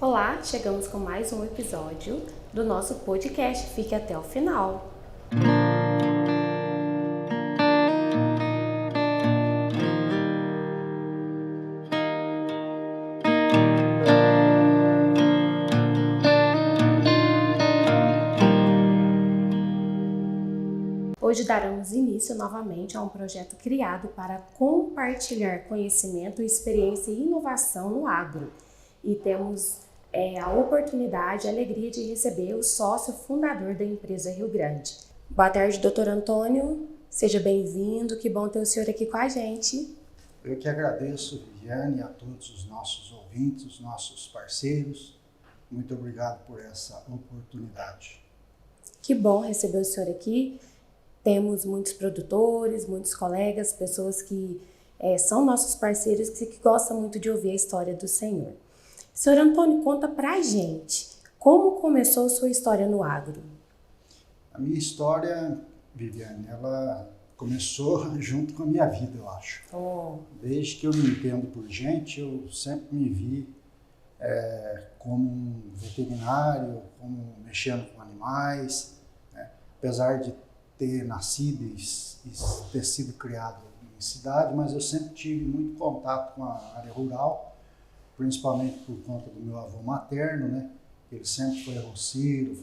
Olá, chegamos com mais um episódio do nosso podcast. Fique até o final. Hoje daremos início novamente a um projeto criado para compartilhar conhecimento, experiência e inovação no agro. E temos a oportunidade e a alegria de receber o sócio fundador da empresa Rio Grande. Boa tarde, doutor Antônio. Seja bem-vindo. Que bom ter o senhor aqui com a gente. Eu que agradeço, Viviane, a todos os nossos ouvintes, os nossos parceiros. Muito obrigado por essa oportunidade. Que bom receber o senhor aqui. Temos muitos produtores, muitos colegas, pessoas que são nossos parceiros que gostam muito de ouvir a história do senhor. Senhor Antônio, conta pra gente, como começou a sua história no agro? A minha história, Viviane, ela começou junto com a minha vida, eu acho. Desde que eu me entendo por gente, eu sempre me vi como um veterinário, como mexendo com animais, né? Apesar de ter nascido e ter sido criado em cidade, mas eu sempre tive muito contato com a área rural, principalmente por conta do meu avô materno, né? Ele sempre foi roceiro,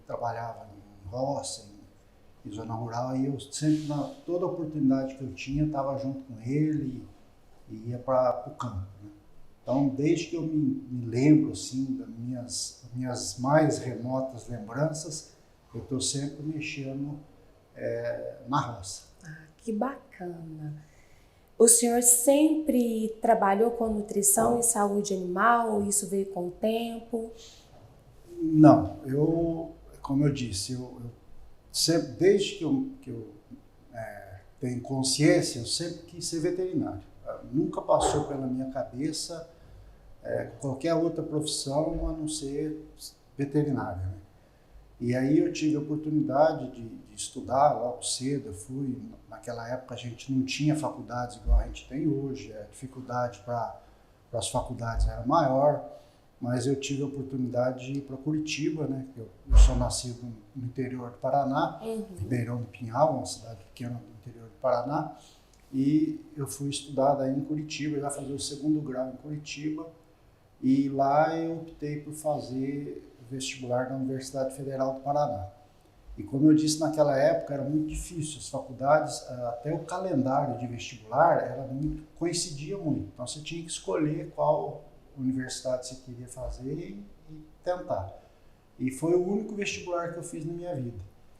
trabalhava em roça, em zona rural, e eu sempre, toda oportunidade que eu tinha, estava junto com ele e ia para o campo, né? Então, desde que eu me lembro, assim, das minhas mais remotas lembranças, eu estou sempre mexendo na roça. Que bacana! O senhor sempre trabalhou com nutrição e saúde animal, ou isso veio com o tempo? Não, como eu disse, eu sempre, desde que eu tenho consciência, eu sempre quis ser veterinário. Nunca passou pela minha cabeça qualquer outra profissão a não ser veterinária, né? E aí eu tive a oportunidade de estudar logo cedo. Naquela época a gente não tinha faculdades igual a gente tem hoje, a dificuldade para as faculdades era maior, mas eu tive a oportunidade de ir para Curitiba, né? Eu sou nascido no interior do Paraná, Ribeirão do Pinhal, uma cidade pequena do interior do Paraná, e eu fui estudar daí em Curitiba, já fazer o segundo grau em Curitiba, e lá eu optei por fazer vestibular da Universidade Federal do Paraná. E como eu disse, naquela época era muito difícil, as faculdades, até o calendário de vestibular coincidia muito. Então você tinha que escolher qual universidade você queria fazer e tentar. E foi o único vestibular que eu fiz na minha vida.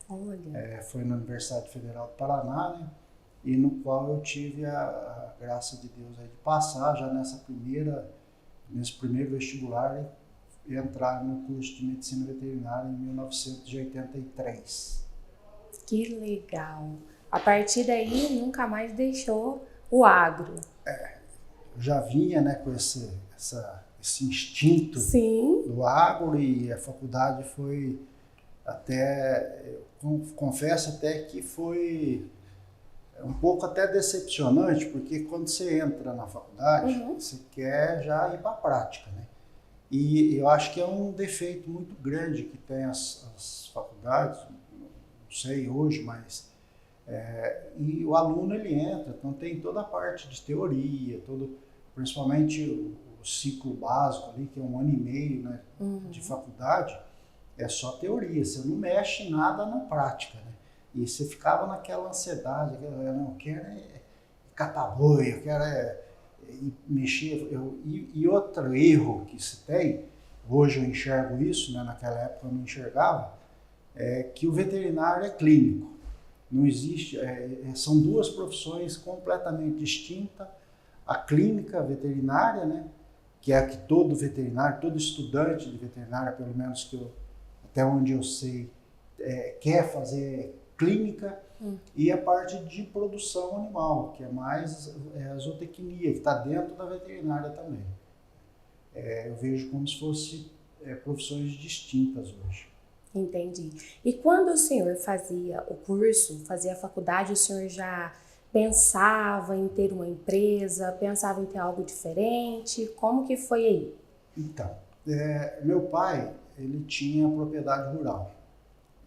Olha. Foi na Universidade Federal do Paraná, né? E no qual eu tive a graça de Deus aí de passar já nesse primeiro vestibular e entrar no curso de Medicina Veterinária em 1983. Que legal! A partir daí, nunca mais deixou o agro. Eu já vinha, né, com esse instinto Sim. do agro, e a faculdade foi confesso até que foi um pouco até decepcionante, porque quando você entra na faculdade, você quer já ir para a prática, né? E eu acho que é um defeito muito grande que tem as faculdades, não sei hoje, mas e o aluno ele entra, então tem toda a parte de teoria, principalmente o ciclo básico ali, que é 1 ano e meio, né, de faculdade, é só teoria, você não mexe nada na prática, né? E você ficava naquela ansiedade, eu quero catar boi, eu quero mexer. E outro erro que se tem, hoje eu enxergo isso, né, naquela época eu não enxergava, é que o veterinário é clínico. Não existe, são duas profissões completamente distintas. A clínica veterinária, né, que é a que todo veterinário, todo estudante de veterinária, pelo menos até onde eu sei, quer fazer clínica, e a parte de produção animal, que é mais a zootecnia, que está dentro da veterinária também. Eu vejo como se fossem profissões distintas hoje. Entendi. E quando o senhor fazia o curso, fazia a faculdade, o senhor já pensava em ter uma empresa, pensava em ter algo diferente? Como que foi aí? Então, Meu pai, ele tinha propriedade rural.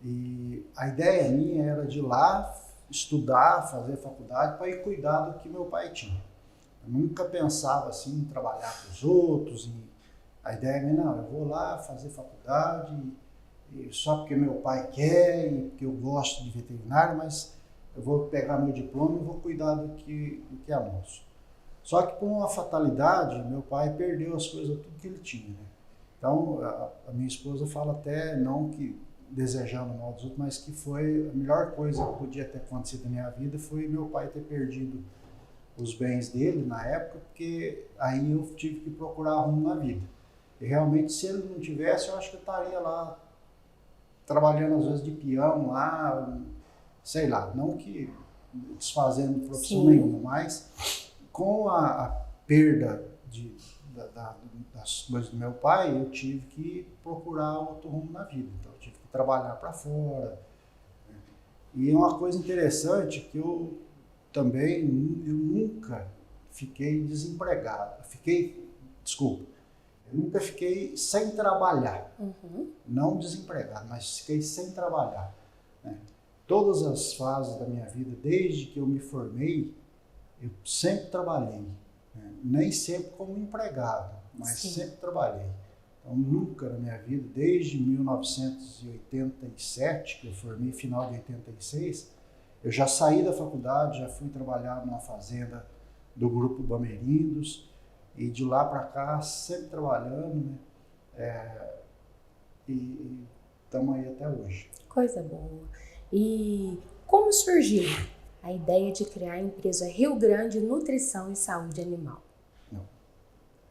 E a ideia minha era de ir lá estudar, fazer faculdade, para ir cuidar do que meu pai tinha. Eu nunca pensava assim em trabalhar para os outros. A ideia minha, não, eu vou lá fazer faculdade, e só porque meu pai quer e porque eu gosto de veterinário, mas eu vou pegar meu diploma e vou cuidar do que é nosso. Só que por uma fatalidade, meu pai perdeu as coisas, tudo que ele tinha, né? Então, a minha esposa fala até, não que desejando mal dos outros, mas que foi a melhor coisa que podia ter acontecido na minha vida foi meu pai ter perdido os bens dele na época, porque aí eu tive que procurar rumo na vida. E realmente, se ele não tivesse, eu acho que eu estaria lá trabalhando às vezes de peão lá, sei lá, não que desfazendo profissão nenhuma, mas com a perda das coisas do meu pai, eu tive que procurar outro rumo na vida. Então, eu tive que trabalhar para fora. E uma coisa interessante que eu nunca fiquei desempregado. Eu nunca fiquei sem trabalhar. Não desempregado, mas fiquei sem trabalhar, né? Todas as fases da minha vida, desde que eu me formei, eu sempre trabalhei, né? Nem sempre como empregado, mas sempre trabalhei. Então, nunca na minha vida, desde 1987, que eu formei final de 86, eu já saí da faculdade, já fui trabalhar numa fazenda do Grupo Bamerindos, e de lá para cá, sempre trabalhando, né? E estamos aí até hoje. Coisa boa. E como surgiu a ideia de criar a empresa Rio Grande Nutrição e Saúde Animal?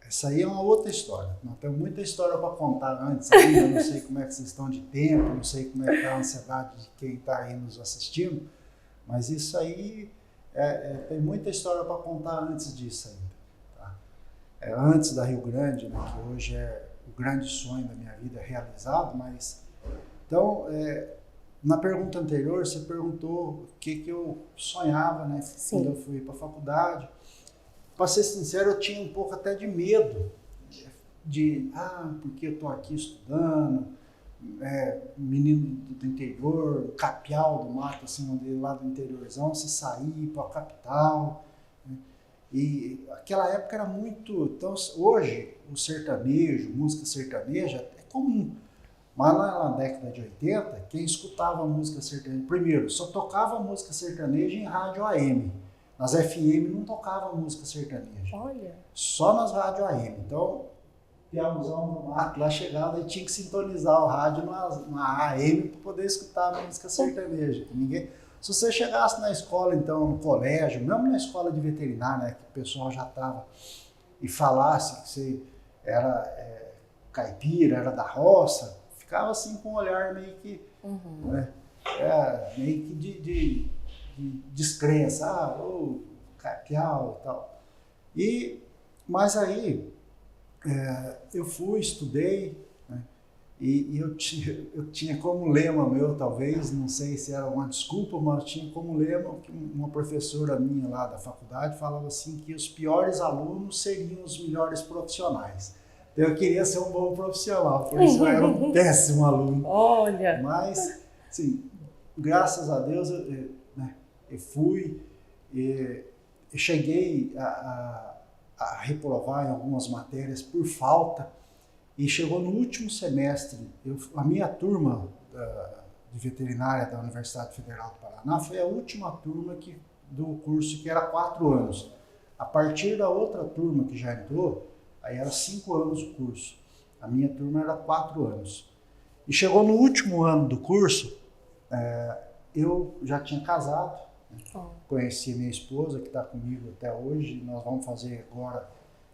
Essa aí é uma outra história. Nós temos muita história para contar antes ainda, eu não sei como é que vocês estão de tempo, não sei como é que está a ansiedade de quem está aí nos assistindo, mas isso aí tem muita história para contar antes disso ainda. Tá? Antes da Rio Grande, né, que hoje é o grande sonho da minha vida realizado, mas... Então, na pergunta anterior, você perguntou o que eu sonhava, né, quando eu fui para a faculdade. Para ser sincero, eu tinha um pouco até de medo porque eu estou aqui estudando, menino do interior, capial do mato, assim, lá do interiorzão, você sair para a capital, né? E aquela época era muito... Então, hoje, o sertanejo, música sertaneja, é comum. Mas lá na década de 80, quem escutava música sertaneja, primeiro, só tocava música sertaneja em rádio AM. Nas FM não tocava música sertaneja. Olha. Só nas rádios AM. Então, piauzão no mato lá chegava e tinha que sintonizar o rádio na AM para poder escutar a música sertaneja. Se você chegasse na escola, então, no colégio, mesmo na escola de veterinária, né, que o pessoal já estava, e falasse que você era caipira, era da roça, ficava assim com um olhar meio que, né, meio que de descrença, capial e tal. Mas aí eu fui, estudei, né, e eu tinha como lema meu, talvez, não sei se era uma desculpa, mas eu tinha como lema que uma professora minha lá da faculdade falava assim que os piores alunos seriam os melhores profissionais. Então eu queria ser um bom profissional, por isso eu era um péssimo aluno. Olha! Mas, assim, graças a Deus, eu fui e cheguei a reprovar em algumas matérias por falta, e chegou no último semestre, a minha turma de veterinária da Universidade Federal do Paraná foi a última turma do curso, que era 4 anos. A partir da outra turma que já entrou, aí era 5 anos o curso. A minha turma era 4 anos. E chegou no último ano do curso, eu já tinha casado, conheci minha esposa, que está comigo até hoje. Nós vamos fazer agora,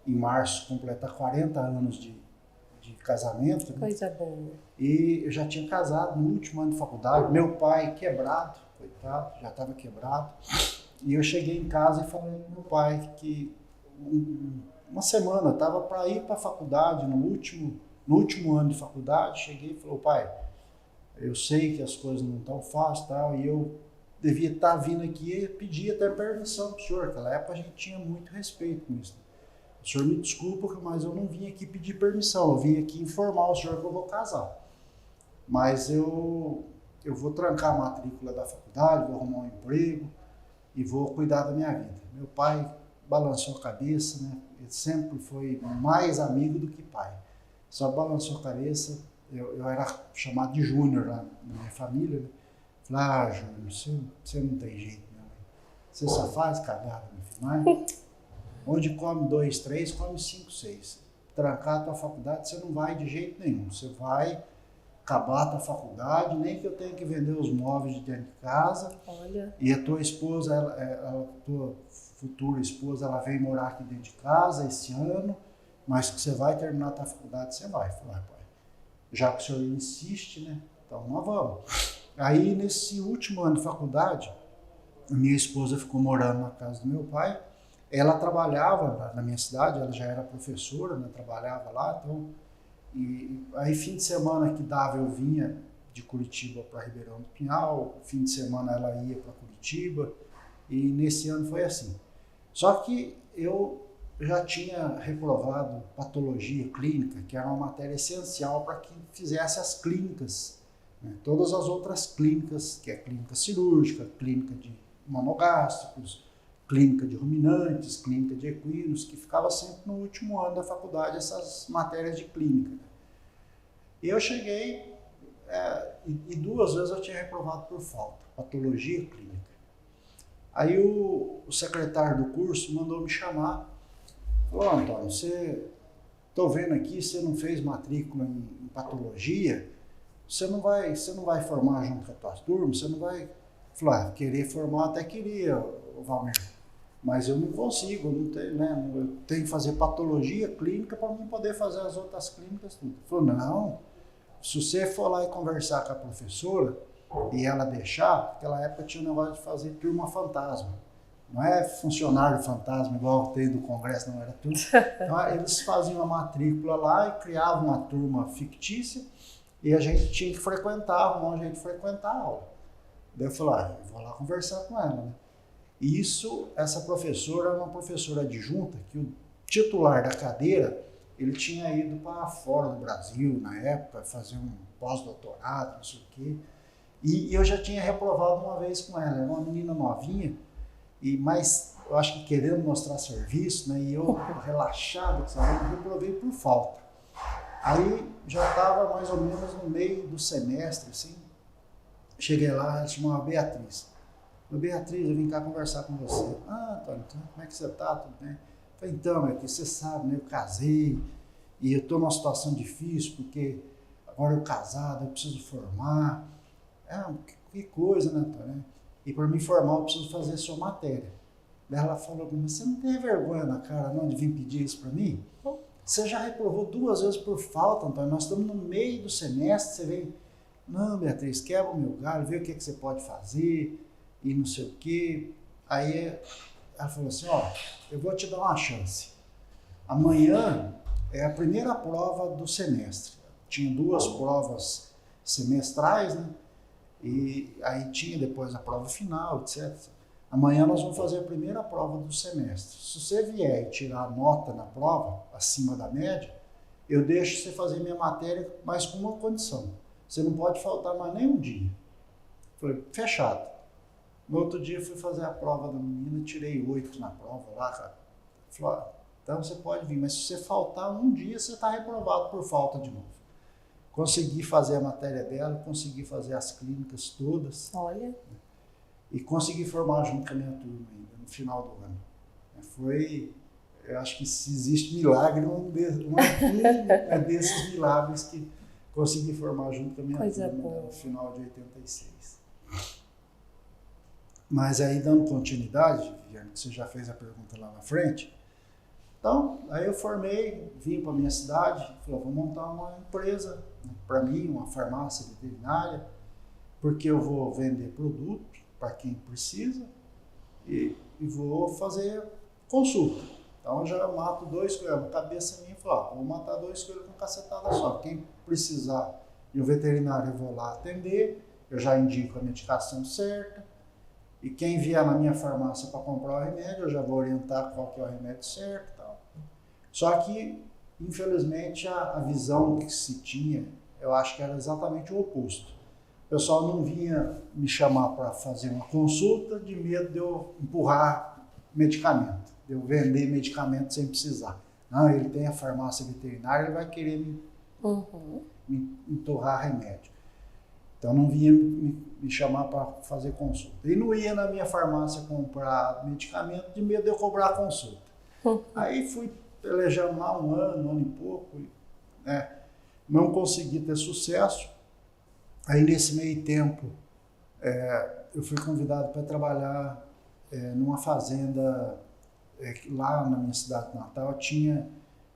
em março, completar 40 anos de casamento. Né? Coisa boa. E eu já tinha casado no último ano de faculdade. Meu pai quebrado, coitado, já estava quebrado. E eu cheguei em casa e falei pro meu pai que uma semana eu estava para ir para a faculdade, no último ano de faculdade. Cheguei e falei: pai, eu sei que as coisas não estão fáceis, tal, e eu devia estar vindo aqui e pedir até permissão para o senhor. Naquela época a gente tinha muito respeito com isso. O o senhor me desculpa, mas eu não vim aqui pedir permissão, eu vim aqui informar o senhor que eu vou casar. Mas eu vou trancar a matrícula da faculdade, vou arrumar um emprego e vou cuidar da minha vida. Meu pai balançou a cabeça, né? Ele sempre foi mais amigo do que pai. Só balançou a cabeça, eu era chamado de Júnior lá na minha família, né? Falei, Júnior, você não tem jeito, né? Você só faz cagada, meu filho, não é? Onde come 2, 3, come 5, 6. Trancar a tua faculdade, você não vai de jeito nenhum. Você vai acabar a tua faculdade, nem que eu tenha que vender os móveis de dentro de casa. Olha. E a tua esposa, a tua futura esposa, ela vem morar aqui dentro de casa esse ano, mas que você vai terminar a tua faculdade, você vai. Falei, pai, já que o senhor insiste, né? Então nós vamos. Aí, nesse último ano de faculdade, a minha esposa ficou morando na casa do meu pai. Ela trabalhava na minha cidade, ela já era professora, né? Trabalhava lá, então... E aí, fim de semana que dava, eu vinha de Curitiba para Ribeirão do Pinhal, fim de semana ela ia para Curitiba, e nesse ano foi assim. Só que eu já tinha reprovado patologia clínica, que era uma matéria essencial para quem fizesse as clínicas, né? Todas as outras clínicas, que é clínica cirúrgica, clínica de monogástricos, clínica de ruminantes, clínica de equinos, que ficava sempre no último ano da faculdade essas matérias de clínica. Né? E eu cheguei, e 2 vezes eu tinha reprovado por falta, patologia clínica. Aí o secretário do curso mandou me chamar, falou, Antônio, estou vendo aqui, você não fez matrícula em patologia, você não vai formar junto com a tua turma, você não vai... Falei, querer formar até queria, Valmir, mas eu não consigo, não tenho, né? Eu tenho que fazer patologia clínica para mim poder fazer as outras clínicas tudo. Ele falou, não, se você for lá e conversar com a professora e ela deixar, naquela época tinha um negócio de fazer turma fantasma. Não é funcionário fantasma igual tem do Congresso, não era tudo. Então, eles faziam a matrícula lá e criavam uma turma fictícia e a gente tinha que frequentar, arrumar um jeito de frequentar a aula. Daí eu falei, eu vou lá conversar com ela, né? E essa professora era uma professora adjunta, que o titular da cadeira, ele tinha ido para fora do Brasil, na época, fazer um pós-doutorado, não sei o quê. E eu já tinha reprovado uma vez com ela, era uma menina novinha, mas eu acho que querendo mostrar serviço, né? E eu relaxado, eu reprovei por falta. Aí já estava mais ou menos no meio do semestre, assim, cheguei lá, ela se chamava Beatriz. Beatriz, eu vim cá conversar com você. Antônio, como é que você tá? Tudo bem? Eu falei, então, é que você sabe, né? Eu casei e eu estou numa situação difícil porque agora eu casado, eu preciso formar. Que coisa, né, Antônio? E para me formar eu preciso fazer a sua matéria. Daí ela falou, mas você não tem vergonha na cara não de vir pedir isso para mim? Você já reprovou 2 vezes por falta, Antônio. Nós estamos no meio do semestre, você vem... Não, Beatriz, quebra o meu galho, vê o que você pode fazer e não sei o quê. Aí ela falou assim, eu vou te dar uma chance. Amanhã é a primeira prova do semestre. Tinha 2 provas semestrais, né? E aí tinha depois a prova final, etc. Amanhã nós vamos fazer a primeira prova do semestre. Se você vier e tirar nota na prova, acima da média, eu deixo você fazer minha matéria, mas com uma condição. Você não pode faltar mais nem um dia. Falei, fechado. No outro dia fui fazer a prova da menina, tirei 8 na prova lá, cara. Falei, então você pode vir, mas se você faltar um dia, você está reprovado por falta de novo. Consegui fazer a matéria dela, consegui fazer as clínicas todas. Olha. E consegui formar junto com a minha turma ainda, no final do ano. Eu acho que se existe milagre, um desses milagres que consegui formar junto com a minha turma no final de 86. Mas aí, dando continuidade, Viviane, que você já fez a pergunta lá na frente, então, aí eu formei, vim para a minha cidade, falei, vou montar uma empresa, né, para mim, uma farmácia veterinária, porque eu vou vender produto para quem precisa e vou fazer consulta. Então, eu já mato 2 coelhos, a cabeça minha fala, vou matar 2 coelhos com cacetada só. Quem precisar de um veterinário, eu vou lá atender, eu já indico a medicação certa, e quem vier na minha farmácia para comprar o remédio, eu já vou orientar qual que é o remédio certo e tal. Só que, infelizmente, a visão que se tinha, eu acho que era exatamente o oposto. O pessoal não vinha me chamar para fazer uma consulta de medo de eu empurrar medicamento, de eu vender medicamento sem precisar. Não, ele tem a farmácia veterinária, ele vai querer me empurrar remédio. Então não vinha me chamar para fazer consulta. E não ia na minha farmácia comprar medicamento de medo de eu cobrar a consulta. Aí fui pelejando lá um ano e pouco, né? Não consegui ter sucesso. Aí nesse meio tempo eu fui convidado para trabalhar numa fazenda lá na minha cidade natal. Tinha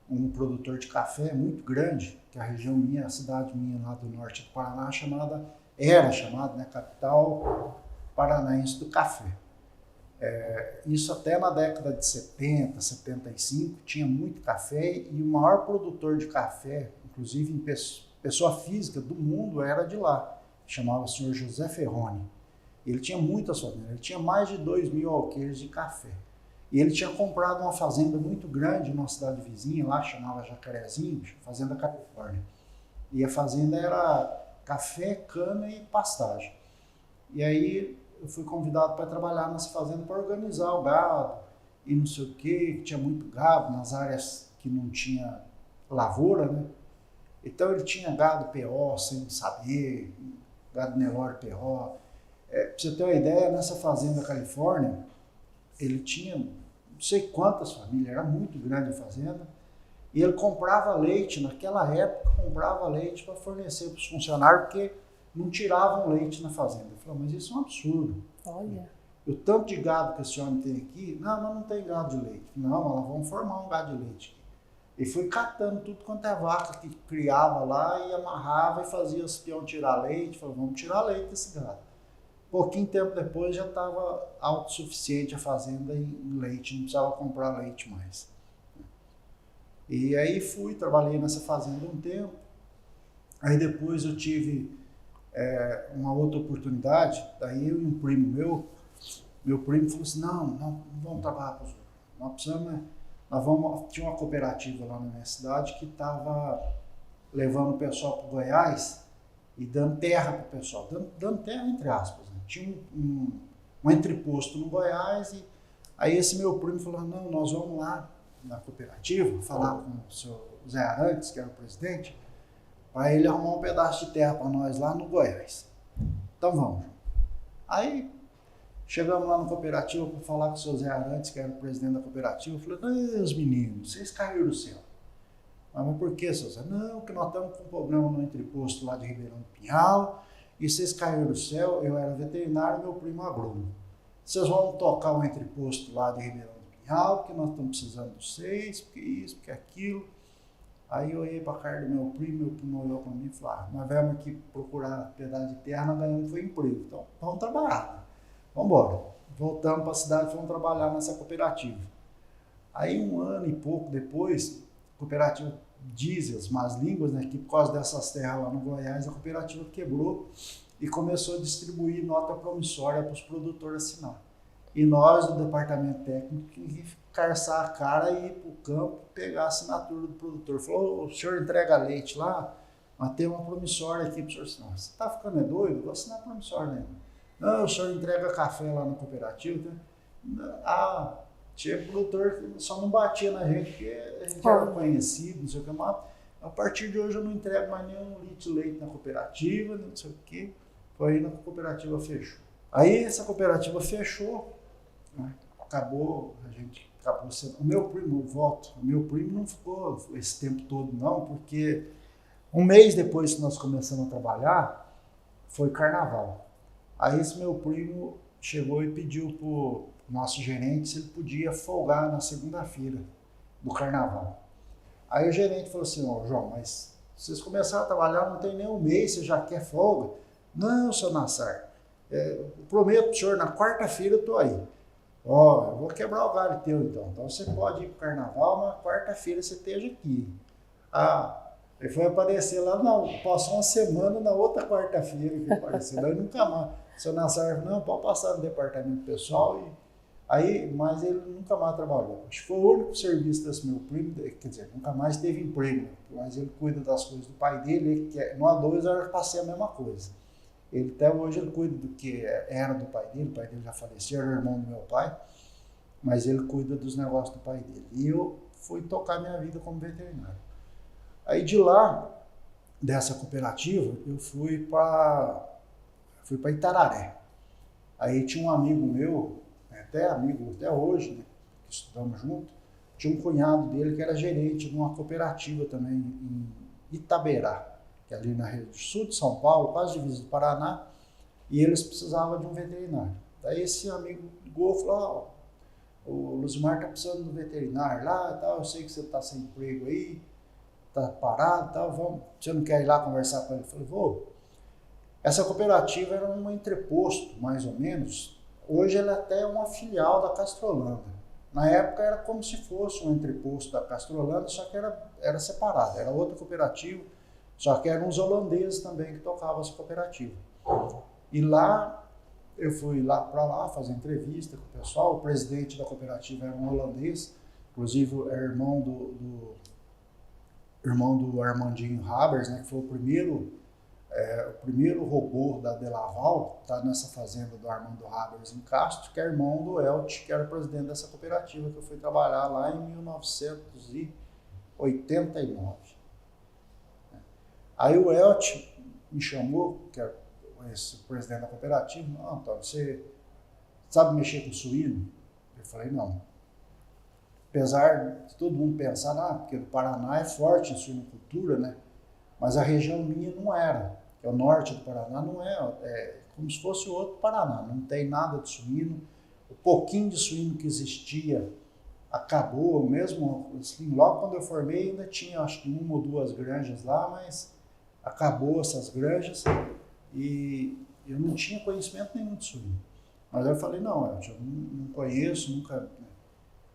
um produtor de café muito grande, que a região minha, a cidade minha lá do norte do Paraná, era chamada, né, capital paranaense do café. Isso até na década de 70, 75, tinha muito café, e o maior produtor de café, inclusive em pessoa física do mundo, era de lá. Chamava o senhor José Ferroni. Ele tinha muitas famílias, ele tinha mais de 2.000 alqueires de café. E ele tinha comprado uma fazenda muito grande numa cidade vizinha, lá chamava Jacarezinho, Fazenda Califórnia. E a fazenda era café, cana e pastagem. E aí eu fui convidado para trabalhar nessa fazenda para organizar o gado e não sei o quê, que tinha muito gado nas áreas que não tinha lavoura, né? Então ele tinha gado PO sem saber, gado Nelore PO. Para você ter uma ideia, nessa fazenda Califórnia, ele tinha não sei quantas famílias, era muito grande a fazenda, e ele comprava leite, naquela época comprava leite para fornecer para os funcionários, porque não tiravam leite na fazenda. Eu falei, mas isso é um absurdo. Olha. O tanto de gado que esse homem tem aqui, não tem gado de leite. Não, nós vamos formar um gado de leite aqui. E fui catando tudo quanto é vaca que criava lá e amarrava e fazia os peões tirar leite. Falei, vamos tirar leite desse gado. Pouquinho tempo depois já estava autossuficiente a fazenda em leite, não precisava comprar leite mais. E aí trabalhei nessa fazenda um tempo. Aí depois eu tive uma outra oportunidade, daí eu e um primo meu primo falou assim, não vamos trabalhar para os outros. Tinha uma cooperativa lá na minha cidade que estava levando o pessoal para o Goiás e dando terra para o pessoal, dando terra entre aspas. Né? Tinha um entreposto no Goiás, e aí esse meu primo falou, não, nós vamos lá na cooperativa falar com o seu Zé Arantes, que era o presidente, para ele arrumar um pedaço de terra para nós lá no Goiás. Então vamos. Aí chegamos lá na cooperativa para falar com o seu Zé Arantes, que era o presidente da cooperativa. Eu falei, os meninos, vocês caíram do céu. Mas por que, seu Zé? Não, que nós estamos com um problema no entreposto lá de Ribeirão do Pinhal, e vocês caíram do céu, eu era veterinário e meu primo agrônomo. Vocês vão tocar o entreposto lá de Ribeirão do Pinhal, porque nós estamos precisando de vocês, porque isso, porque aquilo. Aí eu olhei para a cara do meu primo olhou para mim e falou, nós viemos aqui procurar pedaço de terra, nós ganhamos foi emprego, então vamos trabalhar. Vamos embora. Voltamos para a cidade e fomos trabalhar nessa cooperativa. Aí um ano e pouco depois, a cooperativa dizem as más línguas, né, que por causa dessas terras lá no Goiás, a cooperativa quebrou e começou a distribuir nota promissória para os produtores assinar. E nós, do departamento técnico, que carçar a cara e ir para o campo pegar a assinatura do produtor. Falou, o senhor entrega leite lá, mas tem uma promissória aqui para o senhor assinar. Você está ficando doido? Vou assinar a promissória, né? Não, o senhor entrega café lá na cooperativa. Né? Tinha produtor que só não batia na gente, porque a gente era conhecido, não sei o que, mas a partir de hoje eu não entrego mais nenhum litro de leite na cooperativa, não sei o que. Foi aí que a cooperativa fechou. Aí essa cooperativa fechou, né? Acabou sendo. O meu primo não ficou esse tempo todo não, porque um mês depois que nós começamos a trabalhar, foi carnaval. Aí esse meu primo chegou e pediu para o nosso gerente se ele podia folgar na segunda-feira do carnaval. Aí o gerente falou assim, João, mas vocês começaram a trabalhar, não tem nem um mês, você já quer folga? Não, seu Nassar, eu prometo para o senhor, na quarta-feira eu estou aí. Eu vou quebrar o galho teu então. Então você pode ir para o carnaval, mas quarta-feira você esteja aqui. Ele foi aparecer lá, passou uma semana na outra quarta-feira que apareceu, daí nunca mais. O seu Nassar falou, não, pode passar no departamento pessoal. Aí, mas ele nunca mais trabalhou. Acho que foi o único serviço desse meu primo, quer dizer, nunca mais teve emprego, mas ele cuida das coisas do pai dele, no A2 eu passei a mesma coisa. Ele até hoje ele cuida do que era do pai dele, o pai dele já faleceu, era irmão do meu pai, mas ele cuida dos negócios do pai dele. E eu fui tocar minha vida como veterinário. Aí de lá, dessa cooperativa, eu fui para Itararé. Aí tinha um amigo meu, até amigo até hoje, né, que estudamos junto, tinha um cunhado dele que era gerente de uma cooperativa também em Itaberá, que é ali na região sul de São Paulo, quase divisa do Paraná, e eles precisavam de um veterinário. Daí esse amigo ligou e falou, o Luzimar está precisando de um veterinário lá, tal, eu sei que você está sem emprego aí, está parado, tal, você não quer ir lá conversar com ele? Eu falei, vou. Essa cooperativa era um entreposto, mais ou menos. Hoje ela até é uma filial da Castrolanda. Na época era como se fosse um entreposto da Castrolanda, só que era separado, era outra cooperativa, só que eram os holandeses também que tocavam essa cooperativa. E lá, eu fui lá para lá fazer entrevista com o pessoal, o presidente da cooperativa era um holandês, inclusive era irmão do Armandinho Habers, né, que foi o primeiro robô da Delaval, está nessa fazenda do Armando Habers em Castro, que é irmão do Elti, que era presidente dessa cooperativa, que eu fui trabalhar lá em 1989. Aí o Elti me chamou, que é esse presidente da cooperativa, não, Antônio, você sabe mexer com suíno? Eu falei, não. Apesar de todo mundo pensar, porque o Paraná é forte em suinocultura, né? Mas a região minha não era. Que é o norte do Paraná, não é como se fosse o outro Paraná, não tem nada de suíno. O pouquinho de suíno que existia acabou, mesmo assim, logo quando eu formei ainda tinha acho que 1 ou 2 granjas lá, mas acabou essas granjas e eu não tinha conhecimento nenhum de suíno. Mas eu falei, não, eu não conheço, nunca...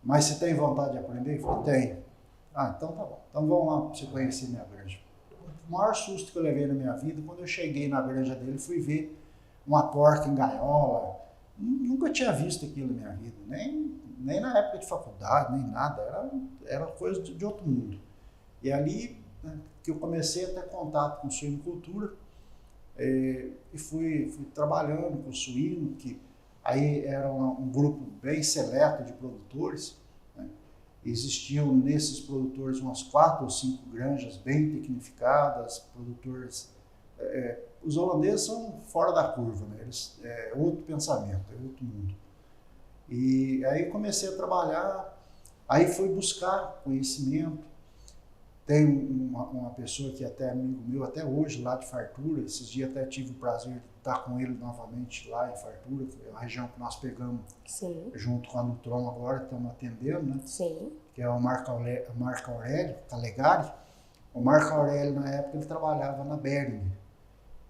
Mas você tem vontade de aprender? Eu falei, tenho. Então tá bom, então vamos lá para você conhecer minha granja. O maior susto que eu levei na minha vida, quando eu cheguei na granja dele, fui ver uma porca em gaiola. Nunca tinha visto aquilo na minha vida, nem na época de faculdade, nem nada. Era coisa de outro mundo. E ali, né, que eu comecei a ter contato com suinocultura e fui trabalhando com suíno, que aí era um grupo bem seleto de produtores, né? Existiam nesses produtores umas 4 ou 5 granjas bem tecnificadas, produtores... os holandeses são fora da curva, né? Eles, é outro pensamento, é outro mundo. E aí comecei a trabalhar, aí fui buscar conhecimento. Tem uma pessoa que é até amigo meu, até hoje, lá de Fartura, esses dias até tive o prazer de estar com ele novamente lá em Fartura, que é a região que nós pegamos. Sim. Junto com a Nutron agora, estamos atendendo, né? Sim. Que é o Marco Aurélio Calegari. O Marco Aurélio, na época, ele trabalhava na Behringer.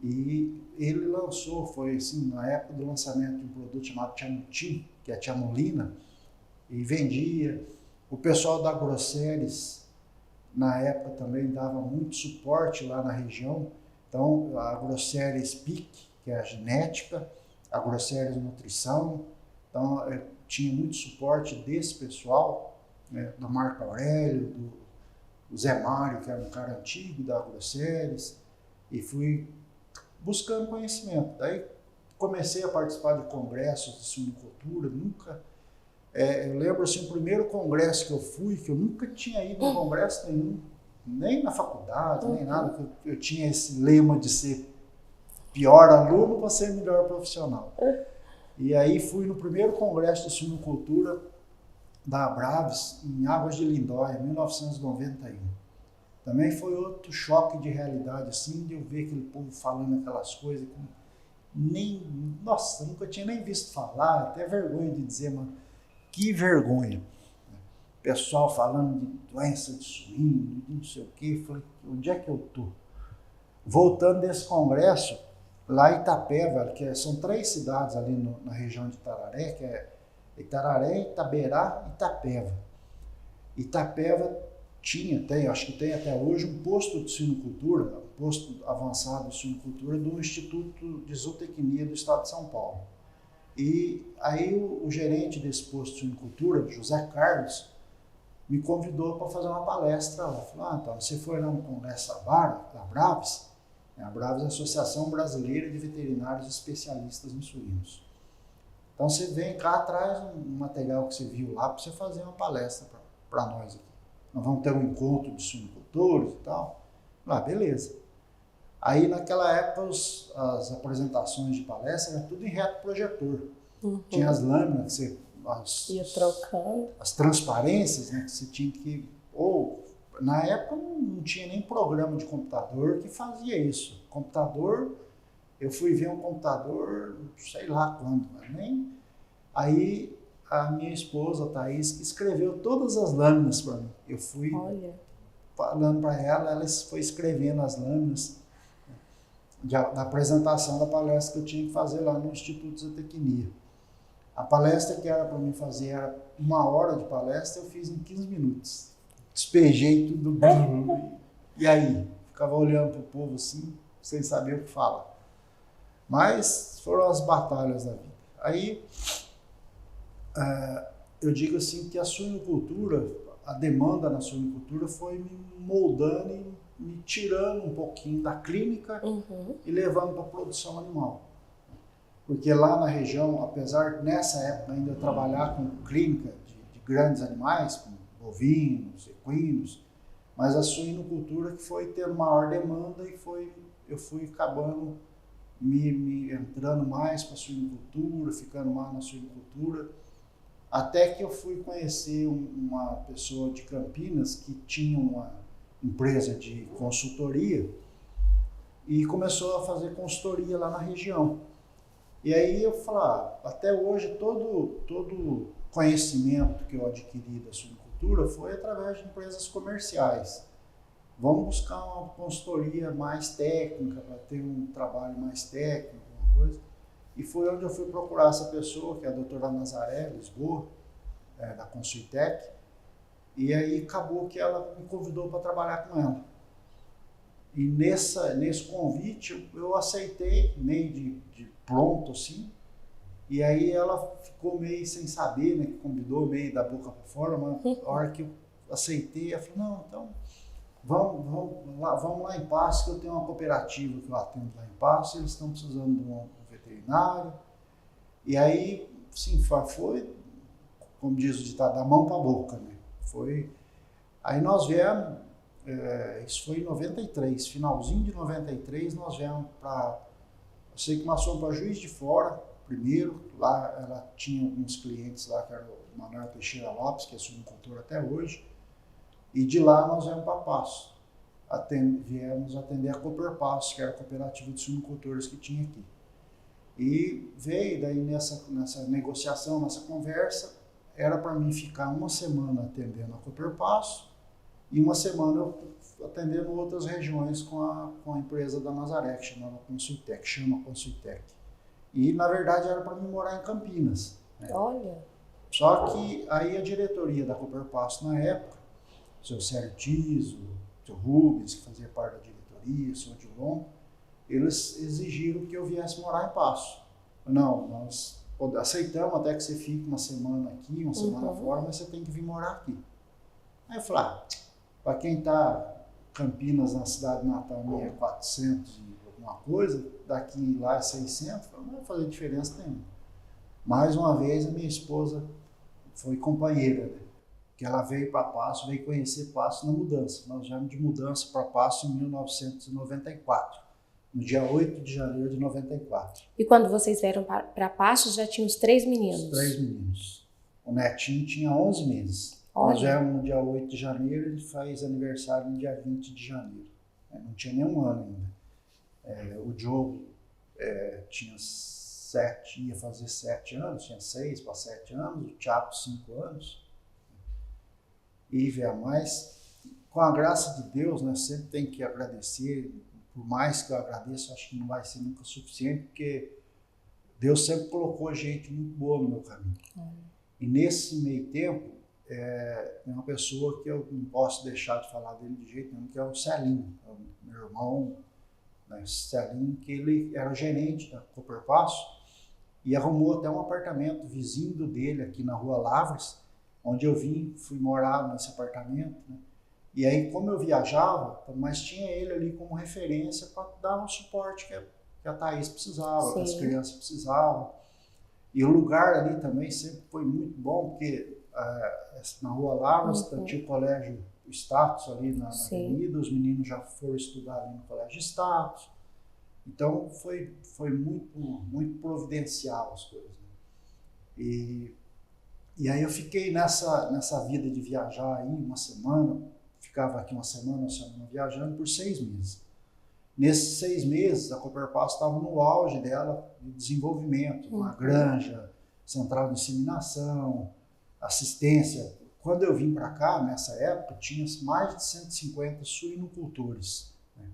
E ele lançou, foi assim, na época do lançamento de um produto chamado Tiamutin, que é a tiamulina, e vendia. O pessoal da Grosseries, na época, também dava muito suporte lá na região. Então, a Grosseries PIC, que é a genética, a Grosseries Nutrição. Então, tinha muito suporte desse pessoal, né, do Marco Aurélio, do Zé Mário, que era um cara antigo da Grosseries, e fui buscando conhecimento. Daí comecei a participar de congressos de suinocultura, nunca... eu lembro assim, o primeiro congresso que eu fui, que eu nunca tinha ido em congresso nenhum, nem na faculdade, nem nada, eu tinha esse lema de ser pior aluno para ser melhor profissional. E aí fui no primeiro congresso de suinocultura da Abraves, em Águas de Lindóia, em 1991. Também foi outro choque de realidade, assim, de eu ver aquele povo falando aquelas coisas que nossa, eu nunca tinha nem visto falar, até vergonha de dizer, mano, que vergonha. Pessoal falando de doença de suíno, de não sei o quê, falei, onde é que eu tô? Voltando desse congresso, lá em Itapeva, que são 3 cidades ali na região de Itararé, que é Itararé, Itaberá e Itapeva. Itapeva acho que tem até hoje um posto de suinocultura, um posto avançado de suinocultura do Instituto de Zootecnia do Estado de São Paulo. E aí o gerente desse posto de suinocultura, José Carlos, me convidou para fazer uma palestra lá. Falou, então, você foi lá no congresso da Braves, a Braves é a Associação Brasileira de Veterinários Especialistas em Suínos. Então você vem cá, traz um material que você viu lá para você fazer uma palestra para nós aqui. Nós vamos ter um encontro de suinocultores e tal. Beleza. Aí naquela época as apresentações de palestra eram tudo em reto projetor. Tinha as lâminas que você ia trocando. As transparências, né, que você tinha que... na época não tinha nem programa de computador que fazia isso. Computador, eu fui ver um computador, sei lá quando, mas nem... Aí a minha esposa, a Thaís, que escreveu todas as lâminas para mim. Eu fui falando para ela foi escrevendo as lâminas da apresentação da palestra que eu tinha que fazer lá no Instituto de Zootecnia. A palestra que era para mim fazer era 1 hora de palestra, eu fiz em 15 minutos. Despejei tudo. E aí? Ficava olhando para o povo assim, sem saber o que falar. Mas foram as batalhas da vida. Aí, eu digo assim que a suinocultura, a demanda na suinocultura foi me moldando e me tirando um pouquinho da clínica e levando para a produção animal. Porque lá na região, apesar nessa época ainda eu trabalhar com clínica de grandes animais, como bovinos, equinos, mas a suinocultura que foi tendo maior demanda e eu fui acabando me entrando mais para a suinocultura, ficando mais na suinocultura, até que eu fui conhecer uma pessoa de Campinas que tinha uma empresa de consultoria e começou a fazer consultoria lá na região. E aí eu falei, até hoje todo conhecimento que eu adquiri da suinocultura foi através de empresas comerciais. Vamos buscar uma consultoria mais técnica, para ter um trabalho mais técnico, alguma coisa. E foi onde eu fui procurar essa pessoa, que é a doutora Nazaré, Lisboa, da Consultec. E aí acabou que ela me convidou para trabalhar com ela. E nesse convite eu aceitei, meio de pronto assim. E aí ela ficou meio sem saber, né, que convidou meio da boca para fora, mas na hora que eu aceitei, ela falou, não, então vamos lá em Passo, que eu tenho uma cooperativa que eu atendo lá em Passo, eles estão precisando de um veterinário. E aí, sim, foi, como diz o ditado, da mão para a boca, né? Aí nós viemos, isso foi em 93, finalzinho de 93, nós viemos para, eu sei que nós fomos para Juiz de Fora, primeiro, lá ela tinha alguns clientes lá, que era o Manuel Teixeira Lopes, que é suinocultor até hoje, e de lá nós viemos para Passo, viemos atender a Cooper Passo, que era a cooperativa de suinocultores que tinha aqui. E veio daí nessa negociação, nessa conversa, era para mim ficar 1 semana atendendo a Cooper Passo e 1 semana eu atendendo outras regiões com a empresa da Nazaré, que chama Consultec. E, na verdade, era para mim morar em Campinas. Né? Olha! Só que aí a diretoria da Cooper Passo, na época, o seu Sérgio Tiso, o seu Rubens, que fazia parte da diretoria, o seu Dilon, eles exigiram que eu viesse morar em Passo. Não, nós aceitamos até que você fique 1 semana aqui, 1 semana fora, mas você tem que vir morar aqui. Aí eu falei, para quem está Campinas, na cidade natal minha, é 400 e alguma coisa, daqui e lá é 600, não vai fazer diferença nenhuma. Mais uma vez, a minha esposa foi companheira, né? Que ela veio para Passo, veio conhecer Passo na mudança. Nós viemos de mudança para Passo em 1994. No dia 8 de janeiro de 94. E quando vocês vieram para Passo, já tinha os 3 meninos? Os 3 meninos. O netinho tinha 11 meses. Olha. Nós viemos no dia 8 de janeiro, ele faz aniversário no dia 20 de janeiro. Não tinha nem 1 ano ainda. O Diogo tinha 7, ia fazer 7 anos, tinha 6 para 7 anos, o Thiago 5 anos. E mais, com a graça de Deus, né, sempre tem que agradecer. Por mais que eu agradeça, acho que não vai ser nunca suficiente, porque Deus sempre colocou gente muito boa no meu caminho. E nesse meio tempo, tem uma pessoa que eu não posso deixar de falar dele de jeito nenhum, que é o Celinho, meu irmão, né, Celinho, que ele era gerente da Cooper Passo, e arrumou até um apartamento vizinho dele aqui na Rua Lavras, onde eu fui morar nesse apartamento, né? E aí, como eu viajava, mas tinha ele ali como referência para dar um suporte que a Thaís precisava, que as crianças precisavam. E o lugar ali também sempre foi muito bom, porque na Rua Lavras tinha o colégio Status ali na avenida, os meninos já foram estudar ali no colégio Status. Então foi muito, muito providencial as coisas. E aí eu fiquei nessa vida de viajar aí uma semana, ficava aqui uma semana viajando por 6 meses. Nesses 6 meses, a Cooperpass estava no auge dela de desenvolvimento, uma granja, central de inseminação, assistência. Quando eu vim para cá, nessa época, tinha mais de 150 suinocultores, né,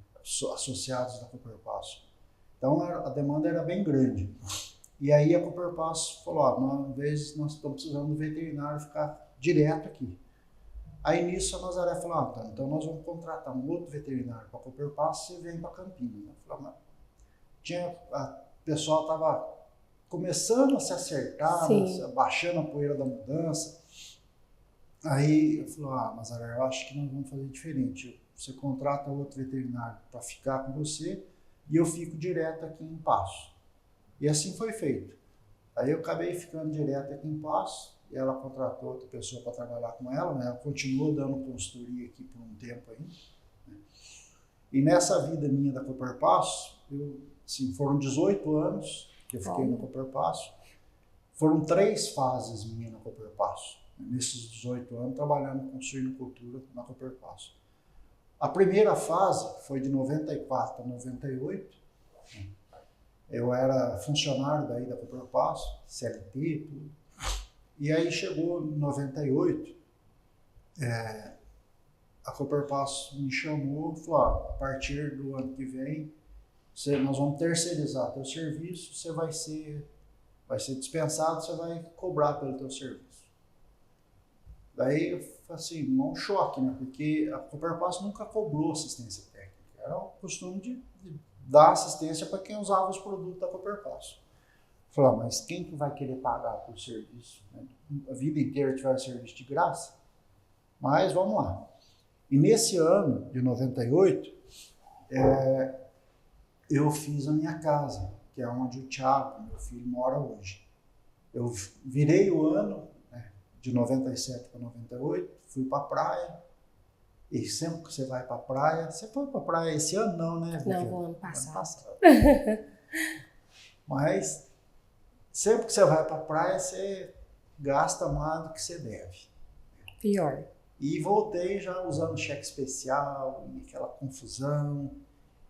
associados da Cooperpass. Então a demanda era bem grande. E aí a Cooperpass falou, uma vez nós estamos precisando do veterinário ficar direto aqui. Aí nisso a Nazaré falou, tá, então nós vamos contratar um outro veterinário para a Cooperpass e você vem para Campinas. Eu falei, o pessoal estava começando a se acertar, baixando a poeira da mudança. Aí eu falei, Nazaré, eu acho que nós vamos fazer diferente. Você contrata outro veterinário para ficar com você e eu fico direto aqui em Passo. E assim foi feito. Aí eu acabei ficando direto aqui em Passo. Ela contratou outra pessoa para trabalhar com ela, né? Ela continuou dando consultoria aqui por um tempo aí, né? E nessa vida minha da Cooperpass, foram 18 anos que eu fiquei na Cooperpass. Foram 3 fases minhas na Cooperpass. Nesses 18 anos, trabalhando com suinocultura na Cooperpass. A primeira fase foi de 94 a 98. Eu era funcionário daí da Cooperpass, CLT, tudo. E aí chegou em 98, a Cooperpass me chamou e falou, a partir do ano que vem, nós vamos terceirizar teu serviço, você vai ser dispensado, você vai cobrar pelo teu serviço. Daí, assim, um choque, né? Porque a Cooperpass nunca cobrou assistência técnica. Era o costume de dar assistência para quem usava os produtos da Cooperpass. Falei, mas quem que vai querer pagar por serviço? Né? A vida inteira tiver serviço de graça? Mas vamos lá. E nesse ano de 98, eu fiz a minha casa, que é onde o Thiago, meu filho, mora hoje. Eu virei o ano, né, de 97 para 98, fui para a praia. E sempre que você vai para a praia, você foi para a praia esse ano não, né? Não, vou ano passado. Mas sempre que você vai para a praia, você gasta mais do que você deve. Pior. E voltei já usando cheque especial, e aquela confusão.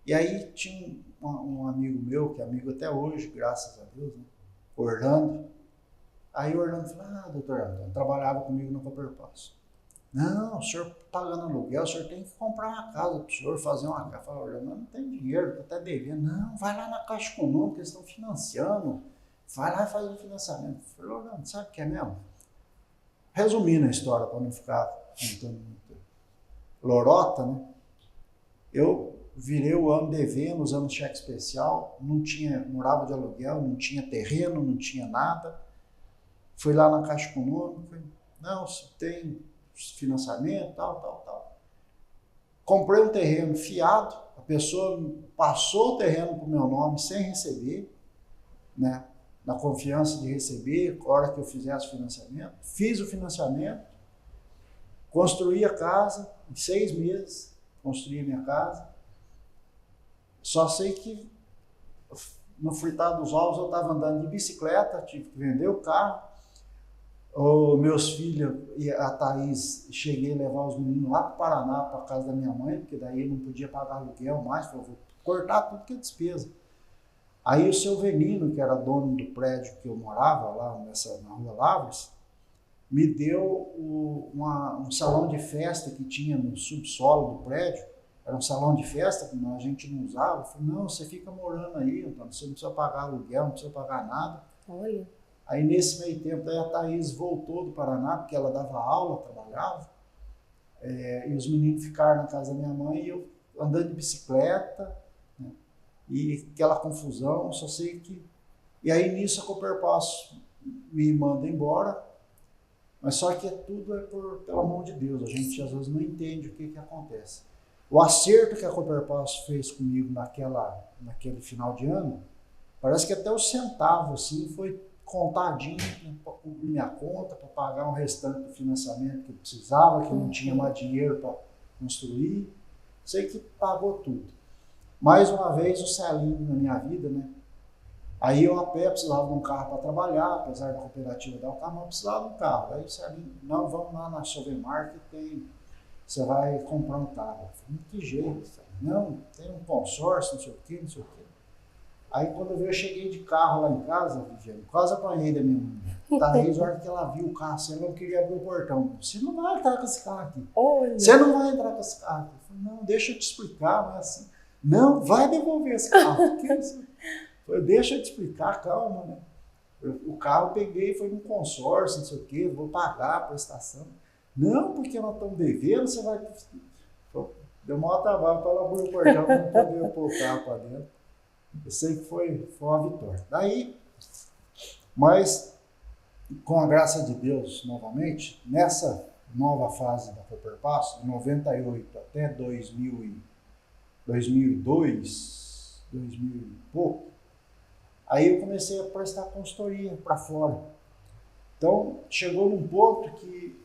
E aí tinha um amigo meu, que é amigo até hoje, graças a Deus, né? Orlando. Aí o Orlando falou, doutor Antônio, trabalhava comigo no Cooperpass. Não, o senhor pagando aluguel, o senhor tem que comprar uma casa para o senhor fazer uma casa. Eu falei, Orlando, não tem dinheiro, estou até devendo. Não, vai lá na Caixa Econômica, eles estão financiando. Vai lá e faz um financiamento. Eu falei, Orlando, sabe o que é mesmo? Resumindo a história, para não ficar contando muito lorota, né? Eu virei o ano devendo, usando cheque especial, morava de aluguel, não tinha terreno, não tinha nada. Fui lá na Caixa Econômica, não, tem financiamento, tal. Comprei um terreno fiado, a pessoa passou o terreno para o meu nome sem receber, né? Na confiança de receber, na hora que eu fizesse o financiamento. Fiz o financiamento, construí a casa, em 6 meses, construí a minha casa. Só sei que no fritar dos ovos eu estava andando de bicicleta, tive que vender o carro. Os meus filhos e a Thaís, cheguei a levar os meninos lá para o Paraná, para a casa da minha mãe, porque daí não podia pagar aluguel mais, falei, vou cortar tudo que é despesa. Aí o seu Venino, que era dono do prédio que eu morava, lá na Rua Lavras, me deu um salão de festa que tinha no subsolo do prédio. Era um salão de festa que a gente não usava. Eu falei, não, você fica morando aí, então você não precisa pagar aluguel, não precisa pagar nada. Olha. Aí nesse meio tempo, daí a Thaís voltou do Paraná, porque ela dava aula, trabalhava, e os meninos ficaram na casa da minha mãe, e eu andando de bicicleta, né, e aquela confusão. Só sei que E aí nisso a Cooperpasso me manda embora, mas só que tudo pela mão de Deus, a gente às vezes não entende o que acontece. O acerto que a Cooperpasso fez comigo naquele final de ano, parece que até o centavo assim, foi contadinho para cobrir minha conta, para pagar um restante do financiamento que eu precisava, que eu não tinha mais dinheiro para construir. Sei que pagou tudo. Mais uma vez o Celinho na minha vida, né? Aí eu a pé precisava de um carro para trabalhar, apesar da cooperativa dar o carro, mas eu precisava de um carro. Aí o Celinho, não, vamos lá na Sovemar que você vai comprar um carro. Eu falei, que jeito, não, tem um consórcio, não sei o quê, não sei o quê. Aí quando eu cheguei de carro lá em casa, Viviane, quase apanhei da minha mãe. Talvez a hora que ela viu o carro, assim, ela não queria abrir o portão. Você não vai entrar com esse carro aqui. Olha. Você não vai entrar com esse carro aqui. Eu falei, não, deixa eu te explicar, não é assim. Não, vai devolver esse carro. Falei, deixa eu te explicar, calma, né? O carro eu peguei, foi num consórcio, não sei o quê, vou pagar a prestação. Não, porque nós estamos devendo, você vai... Deu maior trabalho para ela abrir o portão, para não poder pôr o carro para dentro. Eu sei que foi uma vitória. Daí, mas com a graça de Deus, novamente, nessa nova fase da Cooperpasso, de 98 até 2002, 2000 e pouco, aí eu comecei a prestar consultoria para fora. Então, chegou num ponto que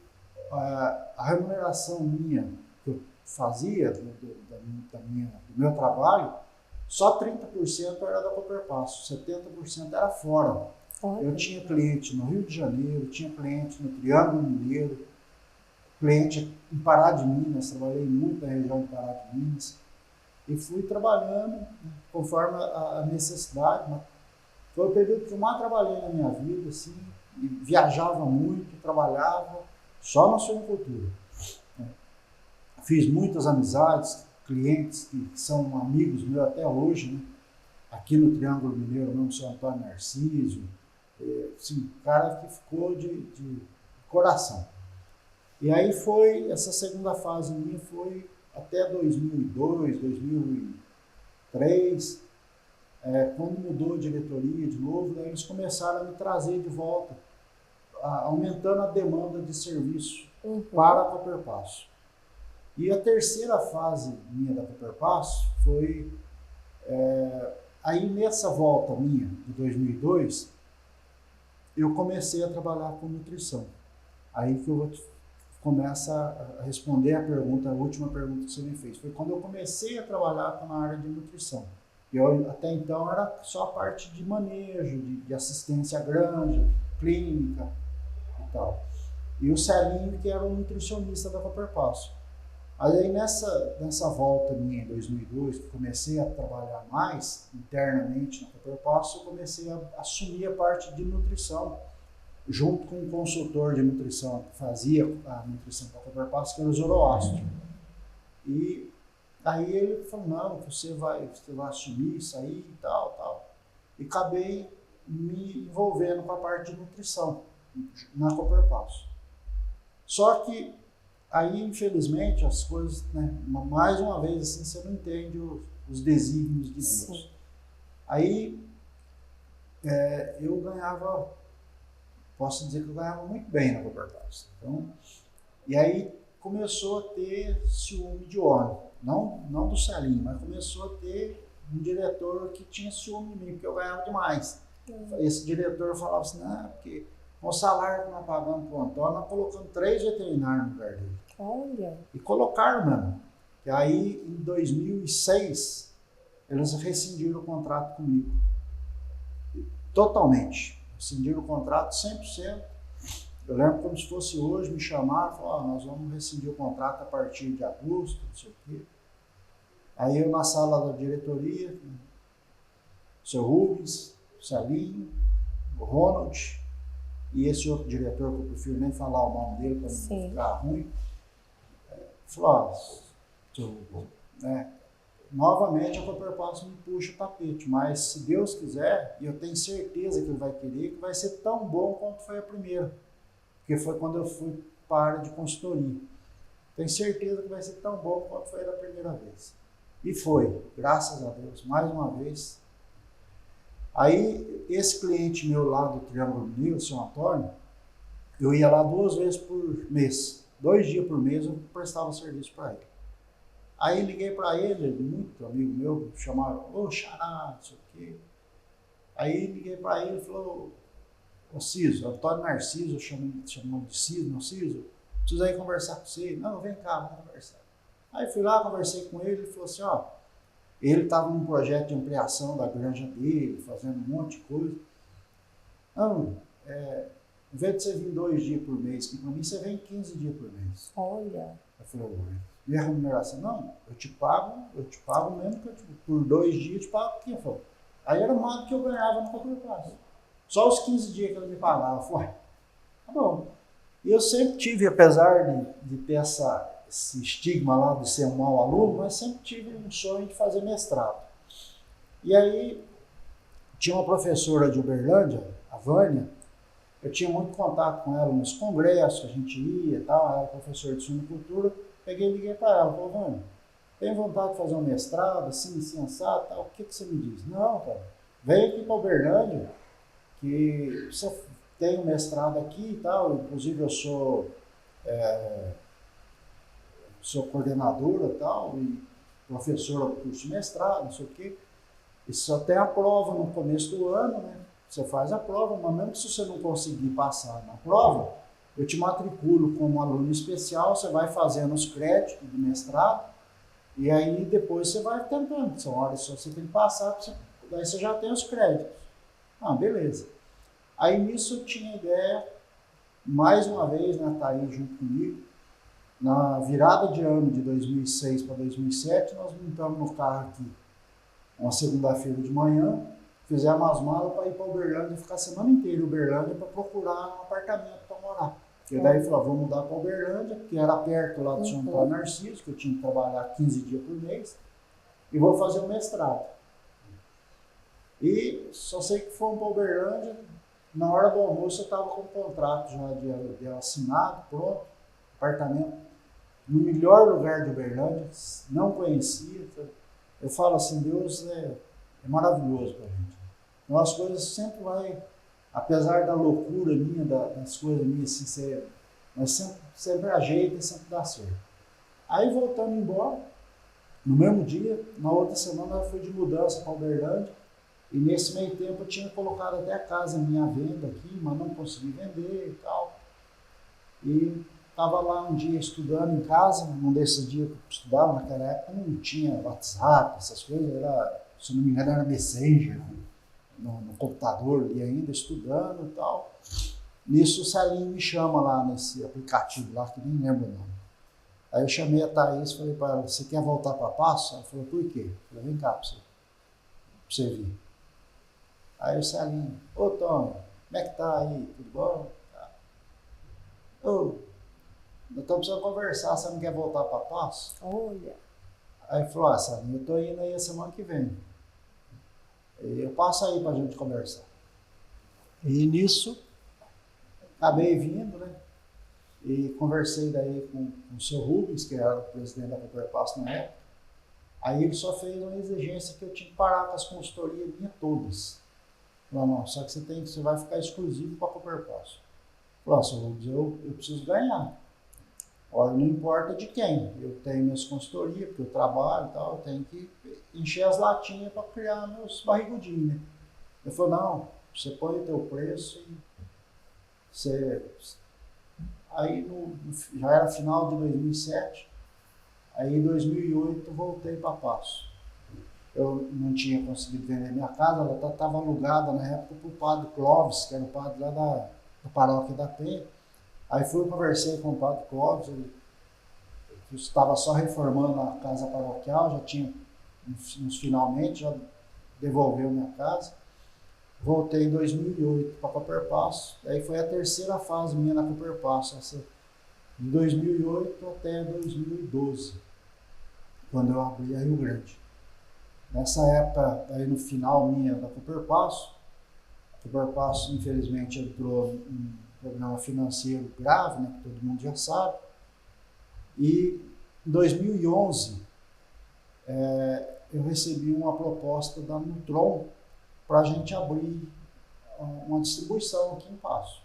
a remuneração minha, que eu fazia do meu trabalho, só 30% era da Cooperpasso, 70% era fora. Eu tinha cliente no Rio de Janeiro, tinha cliente no Triângulo Mineiro, cliente em Pará de Minas, trabalhei muito na região de Pará de Minas, e fui trabalhando conforme a necessidade. Foi o período que eu mais trabalhei na minha vida, assim, e viajava muito, trabalhava só na suinocultura. Fiz muitas amizades, clientes que são amigos meus até hoje, né? Aqui no Triângulo Mineiro, mesmo, São Antônio Narciso, assim, cara que ficou de coração. E aí foi, essa segunda fase minha foi até 2002, 2003, quando mudou a diretoria de novo, daí eles começaram a me trazer de volta, aumentando a demanda de serviço para a Cooperpasso. E a terceira fase minha da Cooperpasso foi, aí nessa volta minha, de 2002, eu comecei a trabalhar com nutrição. Aí que eu começo a responder a última pergunta que você me fez. Foi quando eu comecei a trabalhar na área de nutrição. Eu, até então, era só a parte de manejo, de assistência à granja, clínica e tal. E o Celinho, que era o nutricionista da Cooperpasso. Aí nessa volta minha em 2002, que comecei a trabalhar mais internamente na Cooperpasso, eu comecei a assumir a parte de nutrição, junto com um consultor de nutrição que fazia a nutrição para a Cooperpasso, que era o Zoroastro. E aí ele falou, não, você vai assumir isso aí e tal. E acabei me envolvendo com a parte de nutrição na Cooperpasso. Só que aí, infelizmente, as coisas, né, mais uma vez, assim, você não entende os desígnios de Deus. Sim. Aí, eu ganhava, posso dizer que eu ganhava muito bem na Cooperpasso. Então, e aí começou a ter ciúme de homem, não do Celinho, mas começou a ter um diretor que tinha ciúme de mim, porque eu ganhava demais. Esse diretor falava assim, não, porque com o salário que nós pagamos para o Antônio, nós colocamos 3 veterinários no lugar dele. Olha. E colocaram mesmo. E aí, em 2006, eles rescindiram o contrato comigo. Totalmente. Rescindiram o contrato 100%. Eu lembro como se fosse hoje, me chamaram e falaram, nós vamos rescindir o contrato a partir de agosto, não sei o quê. Aí eu na sala da diretoria, o seu Rubens, o Celinho, o Ronald, e esse outro diretor, que eu prefiro nem falar o nome dele para não ficar ruim, falou, novamente a Cooperpasso me puxa o tapete, mas se Deus quiser, e eu tenho certeza que ele vai querer, que vai ser tão bom quanto foi a primeira, porque foi quando eu fui para a área de consultoria. Tenho certeza que vai ser tão bom quanto foi da primeira vez. E foi, graças a Deus, mais uma vez. Aí, esse cliente meu lá do Triângulo Mineiro, o seu Antônio, eu ia lá 2 vezes por mês. 2 dias por mês eu prestava serviço para ele. Aí liguei para ele, muito amigo meu, chamaram, ô Xará, não sei o quê. Aí liguei para ele e falou, ô Ciso, Antônio Narciso, eu chamo de Ciso, não Ciso, preciso aí conversar com você. Não, vem cá, vamos conversar. Aí fui lá, conversei com ele, ele falou assim, ó, ele estava num projeto de ampliação da granja dele, fazendo um monte de coisa. Não, em vez de você vir 2 dias por mês, que para mim você vem 15 dias por mês. Olha. Eu falei, e a remuneração? Não, eu te pago mesmo que por 2 dias eu te pago o quê? Aí era mais do que eu ganhava no Copperpass. Só os 15 dias que ele me pagava. Foi, tá bom. E eu sempre tive, apesar de ter esse estigma lá de ser um mau aluno, mas sempre tive um sonho de fazer mestrado. E aí, tinha uma professora de Uberlândia, a Vânia, eu tinha muito contato com ela nos congressos que a gente ia e tal, ela era professora de suinocultura, peguei e liguei para ela, falei, Vânia, tem vontade de fazer um mestrado, assim, assado, tal, o que você me diz? Não, cara, vem aqui para Uberlândia, que você tem um mestrado aqui e tal, inclusive eu sou coordenadora e tal, e professora do curso de mestrado, não sei o quê, e só tem a prova no começo do ano, né? Você faz a prova, mas mesmo se você não conseguir passar na prova, eu te matriculo como aluno especial, você vai fazendo os créditos do mestrado, e aí depois você vai tentando. São horas só você tem que passar, daí você já tem os créditos. Ah, beleza. Aí nisso eu tinha ideia, mais uma vez, né, tá aí junto comigo, na virada de ano de 2006 para 2007, nós montamos no carro aqui, uma segunda-feira de manhã, fizemos as malas para ir para Uberlândia, ficar a semana inteira em Uberlândia para procurar um apartamento para morar. E daí falou, vou mudar para Uberlândia, porque era perto lá do São Antônio Narciso, que eu tinha que trabalhar 15 dias por mês, e vou fazer um mestrado. E só sei que fomos para Uberlândia, na hora do almoço eu estava com o contrato já de assinado, pronto, apartamento no melhor lugar de Uberlândia, não conhecia. Eu falo assim, Deus é maravilhoso para a gente. Então as coisas sempre vai, apesar da loucura minha, das coisas minhas, assim, mas sempre ajeita e sempre dá certo. Aí voltando embora, no mesmo dia, na outra semana eu fui de mudança para Uberlândia, e nesse meio tempo eu tinha colocado até a casa minha à venda aqui, mas não consegui vender e tal. E estava lá um dia estudando em casa, num desses dias que eu estudava, naquela época não tinha WhatsApp, essas coisas, era, se não me engano era Messenger, no computador ali ainda, estudando e tal. Nisso o Celinho me chama lá nesse aplicativo lá, que nem lembro o nome. Aí eu chamei a Thaís e falei para ela, você quer voltar para Passo? Ela falou, por quê? Eu falei, vem cá para você vir. Aí o Celinho, ô Tony, como é que tá aí? Tudo bom? Tá. Ô, nós estamos precisando conversar, você não quer voltar para Passo? Olha. Aí ele falou, Celinho, eu tô indo aí a semana que vem. Eu passo aí pra gente conversar. E nisso, acabei vindo, né? E conversei daí com o seu Rubens, que era o presidente da Copperpass na época. Aí ele só fez uma exigência que eu tinha que parar com as consultorias minhas todas. Falou, não, só que você vai ficar exclusivo para a Copperpass. Falou, seu Rubens, eu preciso ganhar. Ora, não importa de quem. Eu tenho minhas consultorias, porque eu trabalho e tal, eu tenho que encher as latinhas para criar meus barrigudinhos, né? Ele falou, não, você põe o teu preço e você... Aí já era final de 2007, aí em 2008 voltei para Passo. Eu não tinha conseguido vender minha casa, ela estava alugada na época para o padre Clóvis, que era o padre lá da paróquia da Penha. Aí conversei com o padre Clóvis, ele estava só reformando a casa paroquial, já tinha uns finalmente, já devolveu minha casa. Voltei em 2008 para Copperpass, aí foi a terceira fase minha na Copperpass, de 2008 até 2012, quando eu abri a Rio Grande. Nessa época, aí no final minha da Copperpass, a Copperpass infelizmente entrou em um problema financeiro grave, né, que todo mundo já sabe, e em 2011 eu recebi uma proposta da Nutron para a gente abrir uma distribuição aqui em Passo.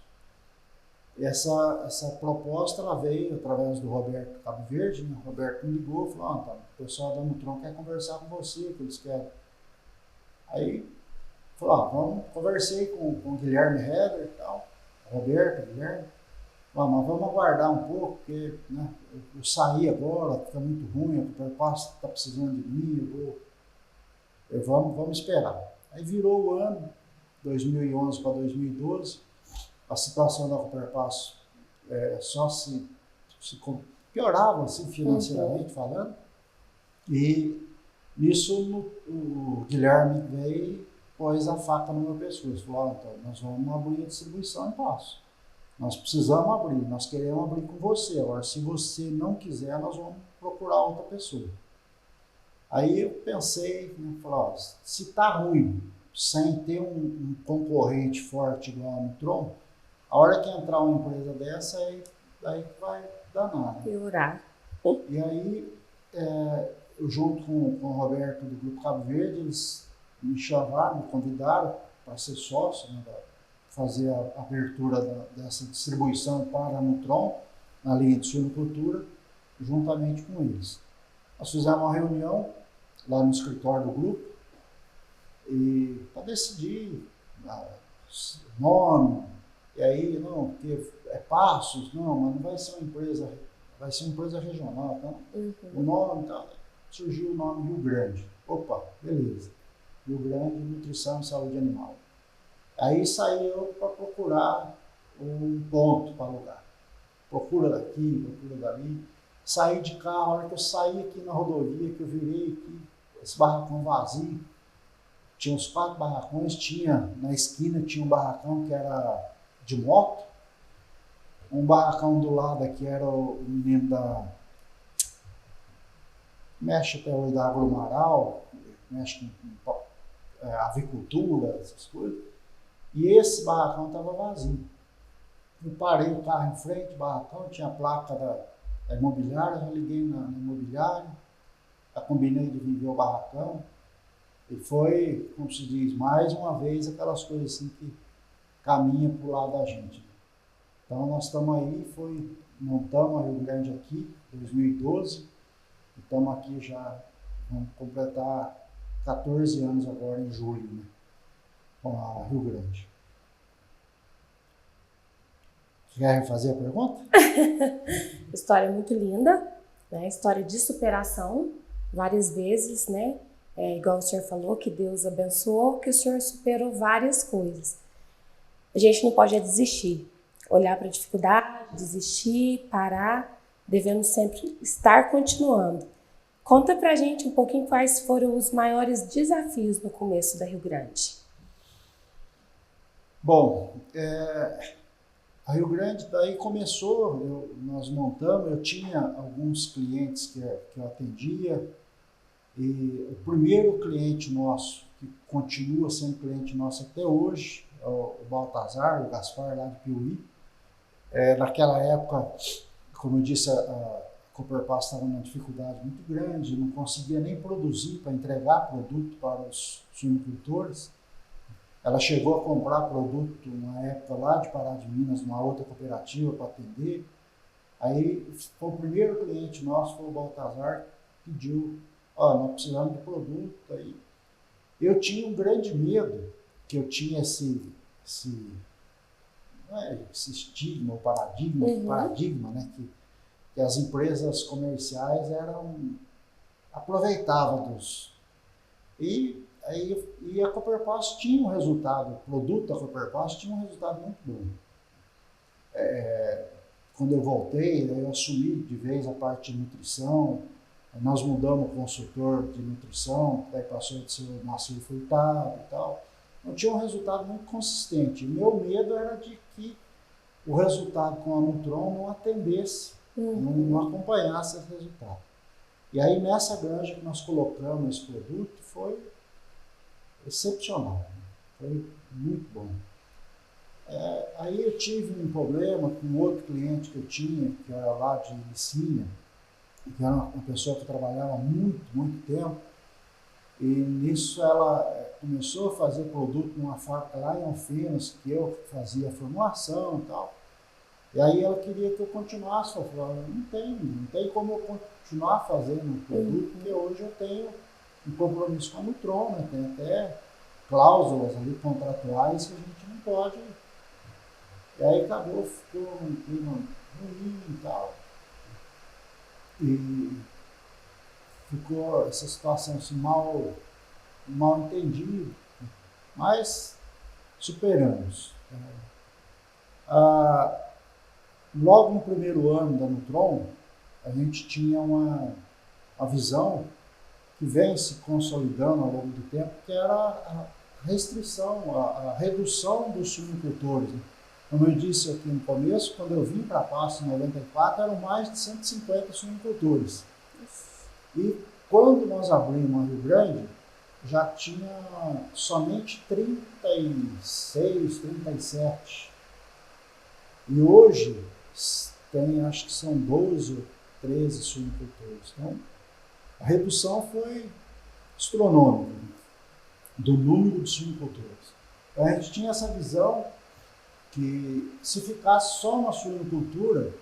Essa proposta ela veio através do Roberto Cabo Verde, né? O Roberto me ligou e falou, tá, o pessoal da Nutron quer conversar com você, que eles querem. Aí, falou, conversei com o Guilherme Heder e tal, Roberto, Guilherme, mas vamos aguardar um pouco, porque né, eu saí agora, fica muito ruim, o Cooperpass está precisando de mim, vamos esperar. Aí virou o ano, 2011 para 2012, a situação da Cooperpass só se piorava assim, financeiramente falando, e nisso o Guilherme veio e pôs a faca no meu pescoço, falou, então nós vamos abrir a distribuição em Passo, nós precisamos abrir, nós queremos abrir com você, agora se você não quiser, nós vamos procurar outra pessoa. Aí eu pensei, né, falei, se tá ruim, sem ter um concorrente forte igual a Nutron, a hora que entrar uma empresa dessa, aí vai danar. Né? Piorar. E aí, eu junto com o Roberto do Grupo Cabo Verde, eles me chamaram, me convidaram para ser sócio, né, fazer a abertura dessa distribuição para a Nutron, na linha de suinocultura, juntamente com eles. Nós fizemos uma reunião lá no escritório do grupo, e para decidir nome, e aí, não, porque é Passos, não, mas não vai ser uma empresa, vai ser uma empresa regional, tá? O nome, tá? Surgiu o nome Rio Grande. Opa, beleza. Rio Grande, Nutrição e Saúde Animal. Aí saí eu para procurar um ponto para alugar. Procura daqui, procura dali. Saí de carro, a hora que eu saí aqui na rodovia, que eu virei aqui, esse barracão vazio, tinha uns 4 barracões, na esquina tinha um barracão que era de moto, um barracão do lado aqui era o menino mexe até o da Agromaral, mexe com avicultura, essas coisas, e esse barracão estava vazio. Eu parei o carro em frente ao barracão, tinha a placa da imobiliária, já liguei na imobiliária, já combinei de vender o barracão, e foi, como se diz, mais uma vez aquelas coisas assim que caminham para o lado da gente. Então nós estamos aí, montamos a Rio Grande aqui, 2012, e estamos aqui já, vamos completar 14 anos agora em julho, né, com a Rio Grande. Quer fazer a pergunta? História muito linda, né? História de superação, várias vezes, né? Igual o senhor falou, que Deus abençoou, que o senhor superou várias coisas. A gente não pode desistir, olhar para a dificuldade, desistir, parar, devemos sempre estar continuando. Conta pra gente um pouquinho quais foram os maiores desafios no começo da Rio Grande. Bom, a Rio Grande daí começou, nós montamos, eu tinha alguns clientes que eu atendia, e o primeiro cliente nosso, que continua sendo cliente nosso até hoje, é o Baltazar, o Gaspar lá de Piuí. Naquela época, como eu disse, a Cooperpass estava numa dificuldade muito grande, não conseguia nem produzir para entregar produto para os suinocultores. Ela chegou a comprar produto na época lá de Pará de Minas, numa outra cooperativa para atender. Aí foi o primeiro cliente nosso, foi o Baltazar, que pediu, nós precisamos de produto. Aí eu tinha um grande medo, que eu tinha esse estigma, ou paradigma, né, que as empresas comerciais aproveitavam dos... E a Cooperpass tinha um resultado, o produto da Cooperpass tinha um resultado muito bom. Quando eu voltei, eu assumi de vez a parte de nutrição, nós mudamos o consultor de nutrição, daí passou de ser o Marcelo Furtado e tal. Então tinha um resultado muito consistente. Meu medo era de que o resultado com a Nutron não atendesse, não acompanhasse esse resultado. E aí nessa granja que nós colocamos esse produto foi excepcional, né? Foi muito bom. Aí eu tive um problema com outro cliente que eu tinha, que era lá de Licinha, que era uma pessoa que trabalhava muito, muito tempo, e nisso ela começou a fazer produto numa fábrica lá em Alfenas, que eu fazia a formulação e tal. E aí ela queria que eu continuasse. Eu falei, não tem como eu continuar fazendo o produto, porque hoje eu tenho um compromisso com a Nutron, né? Tem até cláusulas ali contratuais que a gente não pode. E aí acabou, ficou um clima ruim e tal. E ficou essa situação assim, mal entendida, mas superamos. Logo no primeiro ano da Nutron, a gente tinha uma visão que vem se consolidando ao longo do tempo, que era a restrição, a redução dos suinocultores. Como eu disse aqui no começo, quando eu vim para a Pasto em 94, eram mais de 150 suinocultores. E quando nós abrimos a Rio Grande, já tinha somente 36, 37. E hoje tem, acho que são 12 ou 13 suinocultores. Então, a redução foi astronômica do número de suinocultores. Então, a gente tinha essa visão que se ficasse só na suinocultura,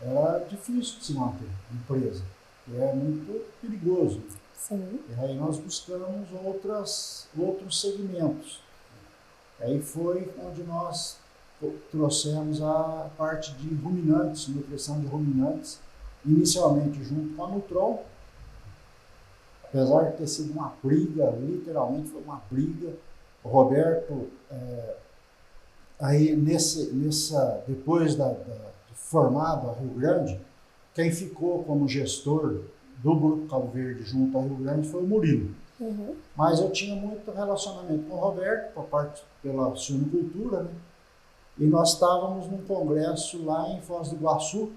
era difícil de se manter a empresa. E é muito perigoso. Sim. E aí nós buscamos outros segmentos. Aí foi onde nós trouxemos a parte de ruminantes, nutrição de ruminantes, inicialmente junto com a Nutron. Apesar de ter sido uma briga, literalmente foi uma briga, o Roberto, aí depois de formado a Rio Grande, quem ficou como gestor do Grupo Cabo Verde junto a Rio Grande foi o Murilo. Uhum. Mas eu tinha muito relacionamento com o Roberto, pela suinocultura, né? E nós estávamos num congresso lá em Foz do Iguaçu,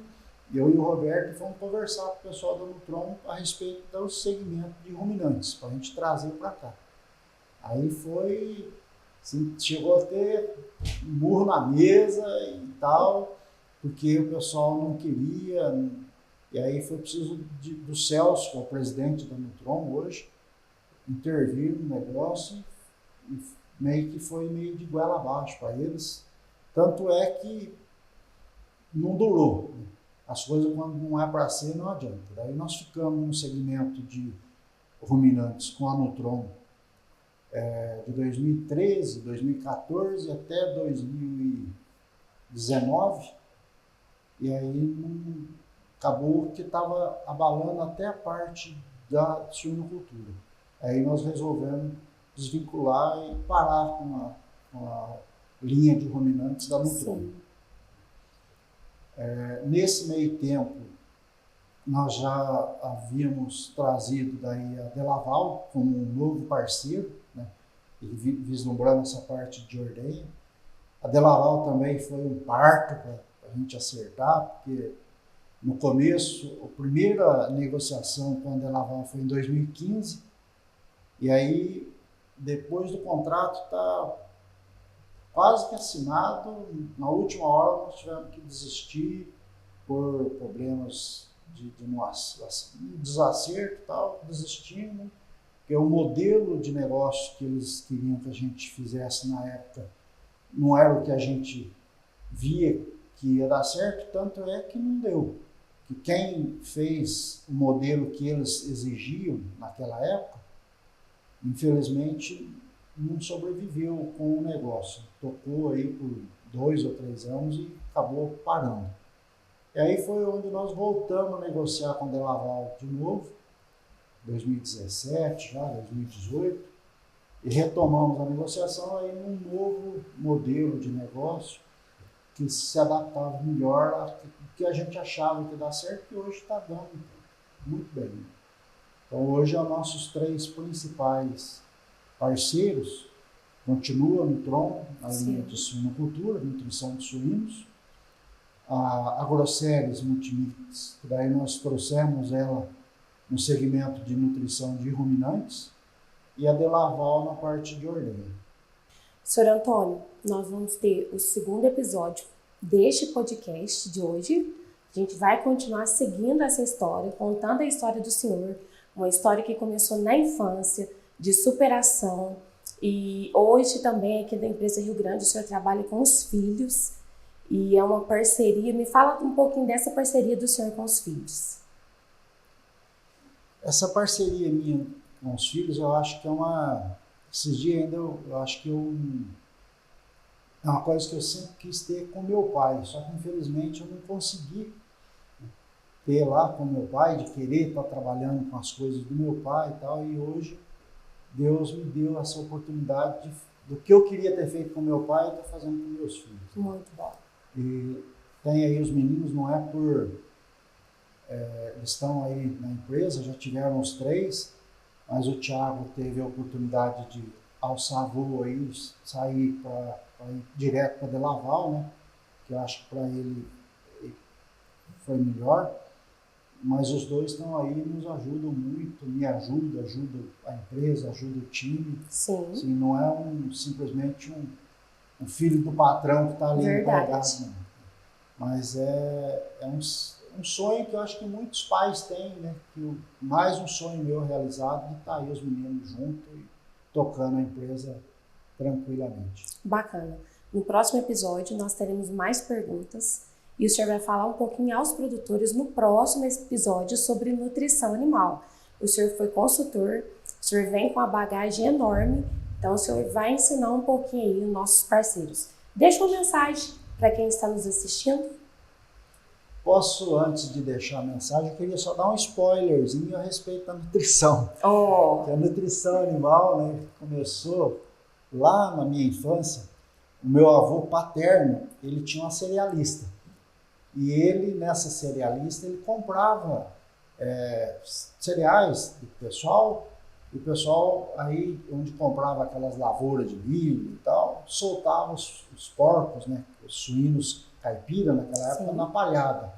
eu e o Roberto fomos conversar com o pessoal da Nutron a respeito do segmento de ruminantes, para a gente trazer para cá. Aí foi, assim, chegou a ter murro na mesa e tal, porque o pessoal não queria, e aí foi preciso do Celso, que é o presidente da Nutron hoje, intervir no negócio e meio que foi meio de goela abaixo para eles. Tanto é que não durou. As coisas, quando não é para ser, não adianta. Daí nós ficamos no segmento de ruminantes com a Nutron de 2013, 2014 até 2019. E aí acabou que estava abalando até a parte da suinocultura. Aí nós resolvemos desvincular e parar com a linha de ruminantes da Nutron. Nesse meio tempo, nós já havíamos trazido daí a Delaval como um novo parceiro, né, e vislumbrando essa parte de ordenha. A Delaval também foi um parto para a gente acertar, porque no começo, a primeira negociação com a Delaval foi em 2015, e aí depois do contrato está quase que assinado, na última hora nós tivemos que desistir por problemas de desacerto e tal, desistimos, porque o modelo de negócio que eles queriam que a gente fizesse na época não era o que a gente via que ia dar certo, tanto é que não deu. Que quem fez o modelo que eles exigiam naquela época, infelizmente, não sobreviveu com o negócio. Tocou aí por 2 ou 3 anos e acabou parando. E aí foi onde nós voltamos a negociar com a Delaval de novo, 2017, já 2018, e retomamos a negociação aí num novo modelo de negócio que se adaptava melhor ao que a gente achava que ia dar certo, que hoje está dando muito bem. Então hoje os nossos 3 principais parceiros continua a Nutron, a linha de suinocultura, nutrição de suínos, a Agroceres Multimix, que daí nós trouxemos ela no segmento de nutrição de ruminantes, e a Delaval na parte de ordenha. Sr. Antônio, nós vamos ter o segundo episódio deste podcast de hoje. A gente vai continuar seguindo essa história, contando a história do senhor, uma história que começou na infância, de superação, E hoje também aqui da empresa Rio Grande o senhor trabalha com os filhos e é uma parceria. Me fala um pouquinho dessa parceria do senhor com os filhos. Essa parceria minha com os filhos, eu acho que é uma... Esses dias ainda eu acho que é uma coisa que eu sempre quis ter com meu pai, só que infelizmente eu não consegui ter lá com meu pai, de querer estar trabalhando com as coisas do meu pai e tal, e hoje Deus me deu essa oportunidade do que eu queria ter feito com meu pai, eu estou fazendo com meus filhos. Muito bom. E tem aí os meninos, não é por... eles estão aí na empresa, já tiveram os 3, mas o Thiago teve a oportunidade de alçar voo aí, sair para ir direto para Delaval, né? Que eu acho que para ele foi melhor. Mas os 2 estão aí, nos ajudam muito, me ajudam a empresa, ajudam o time. Sim. Assim, não é simplesmente um filho do patrão que está ali empregado, não. Mas é um sonho que eu acho que muitos pais têm, né? Mais um sonho meu realizado de estar aí os meninos juntos e tocando a empresa tranquilamente. Bacana. No próximo episódio nós teremos mais perguntas e o senhor vai falar um pouquinho aos produtores no próximo episódio sobre nutrição animal. O senhor foi consultor, o senhor vem com uma bagagem enorme, então o senhor vai ensinar um pouquinho aí os nossos parceiros. Deixa uma mensagem para quem está nos assistindo. Posso, antes de deixar a mensagem, eu queria só dar um spoilerzinho a respeito da nutrição. Oh. Que a nutrição animal, né, começou lá na minha infância. O meu avô paterno, ele tinha uma cerealista. E ele, nessa cerealista, ele comprava cereais do pessoal, e o pessoal aí, onde comprava aquelas lavouras de milho e tal, soltava os porcos, né, os suínos caipira naquela época, sim, na palhada.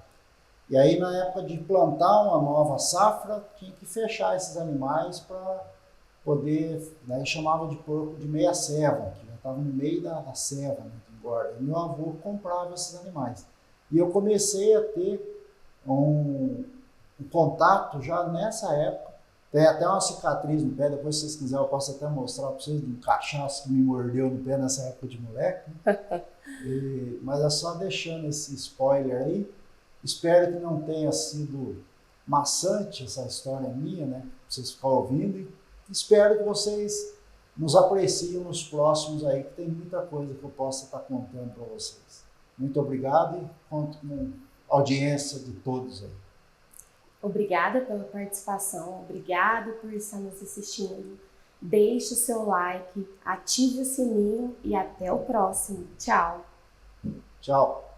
E aí, na época de plantar uma nova safra, tinha que fechar esses animais para poder, daí chamava de porco de meia ceva, que já estava no meio da ceva, né, de engorda. E meu avô comprava esses animais. E eu comecei a ter um contato já nessa época. Tem até uma cicatriz no pé, depois se vocês quiserem eu posso até mostrar para vocês, de um cachaço que me mordeu no pé nessa época de moleque. Né? Mas é só deixando esse spoiler aí. Espero que não tenha sido maçante essa história minha, né? Pra vocês ficarem ouvindo. E espero que vocês nos apreciem nos próximos aí, que tem muita coisa que eu possa estar contando para vocês. Muito obrigado e conto com a audiência de todos aí. Obrigada pela participação, obrigado por estar nos assistindo. Deixe o seu like, ative o sininho e até o próximo. Tchau! Tchau!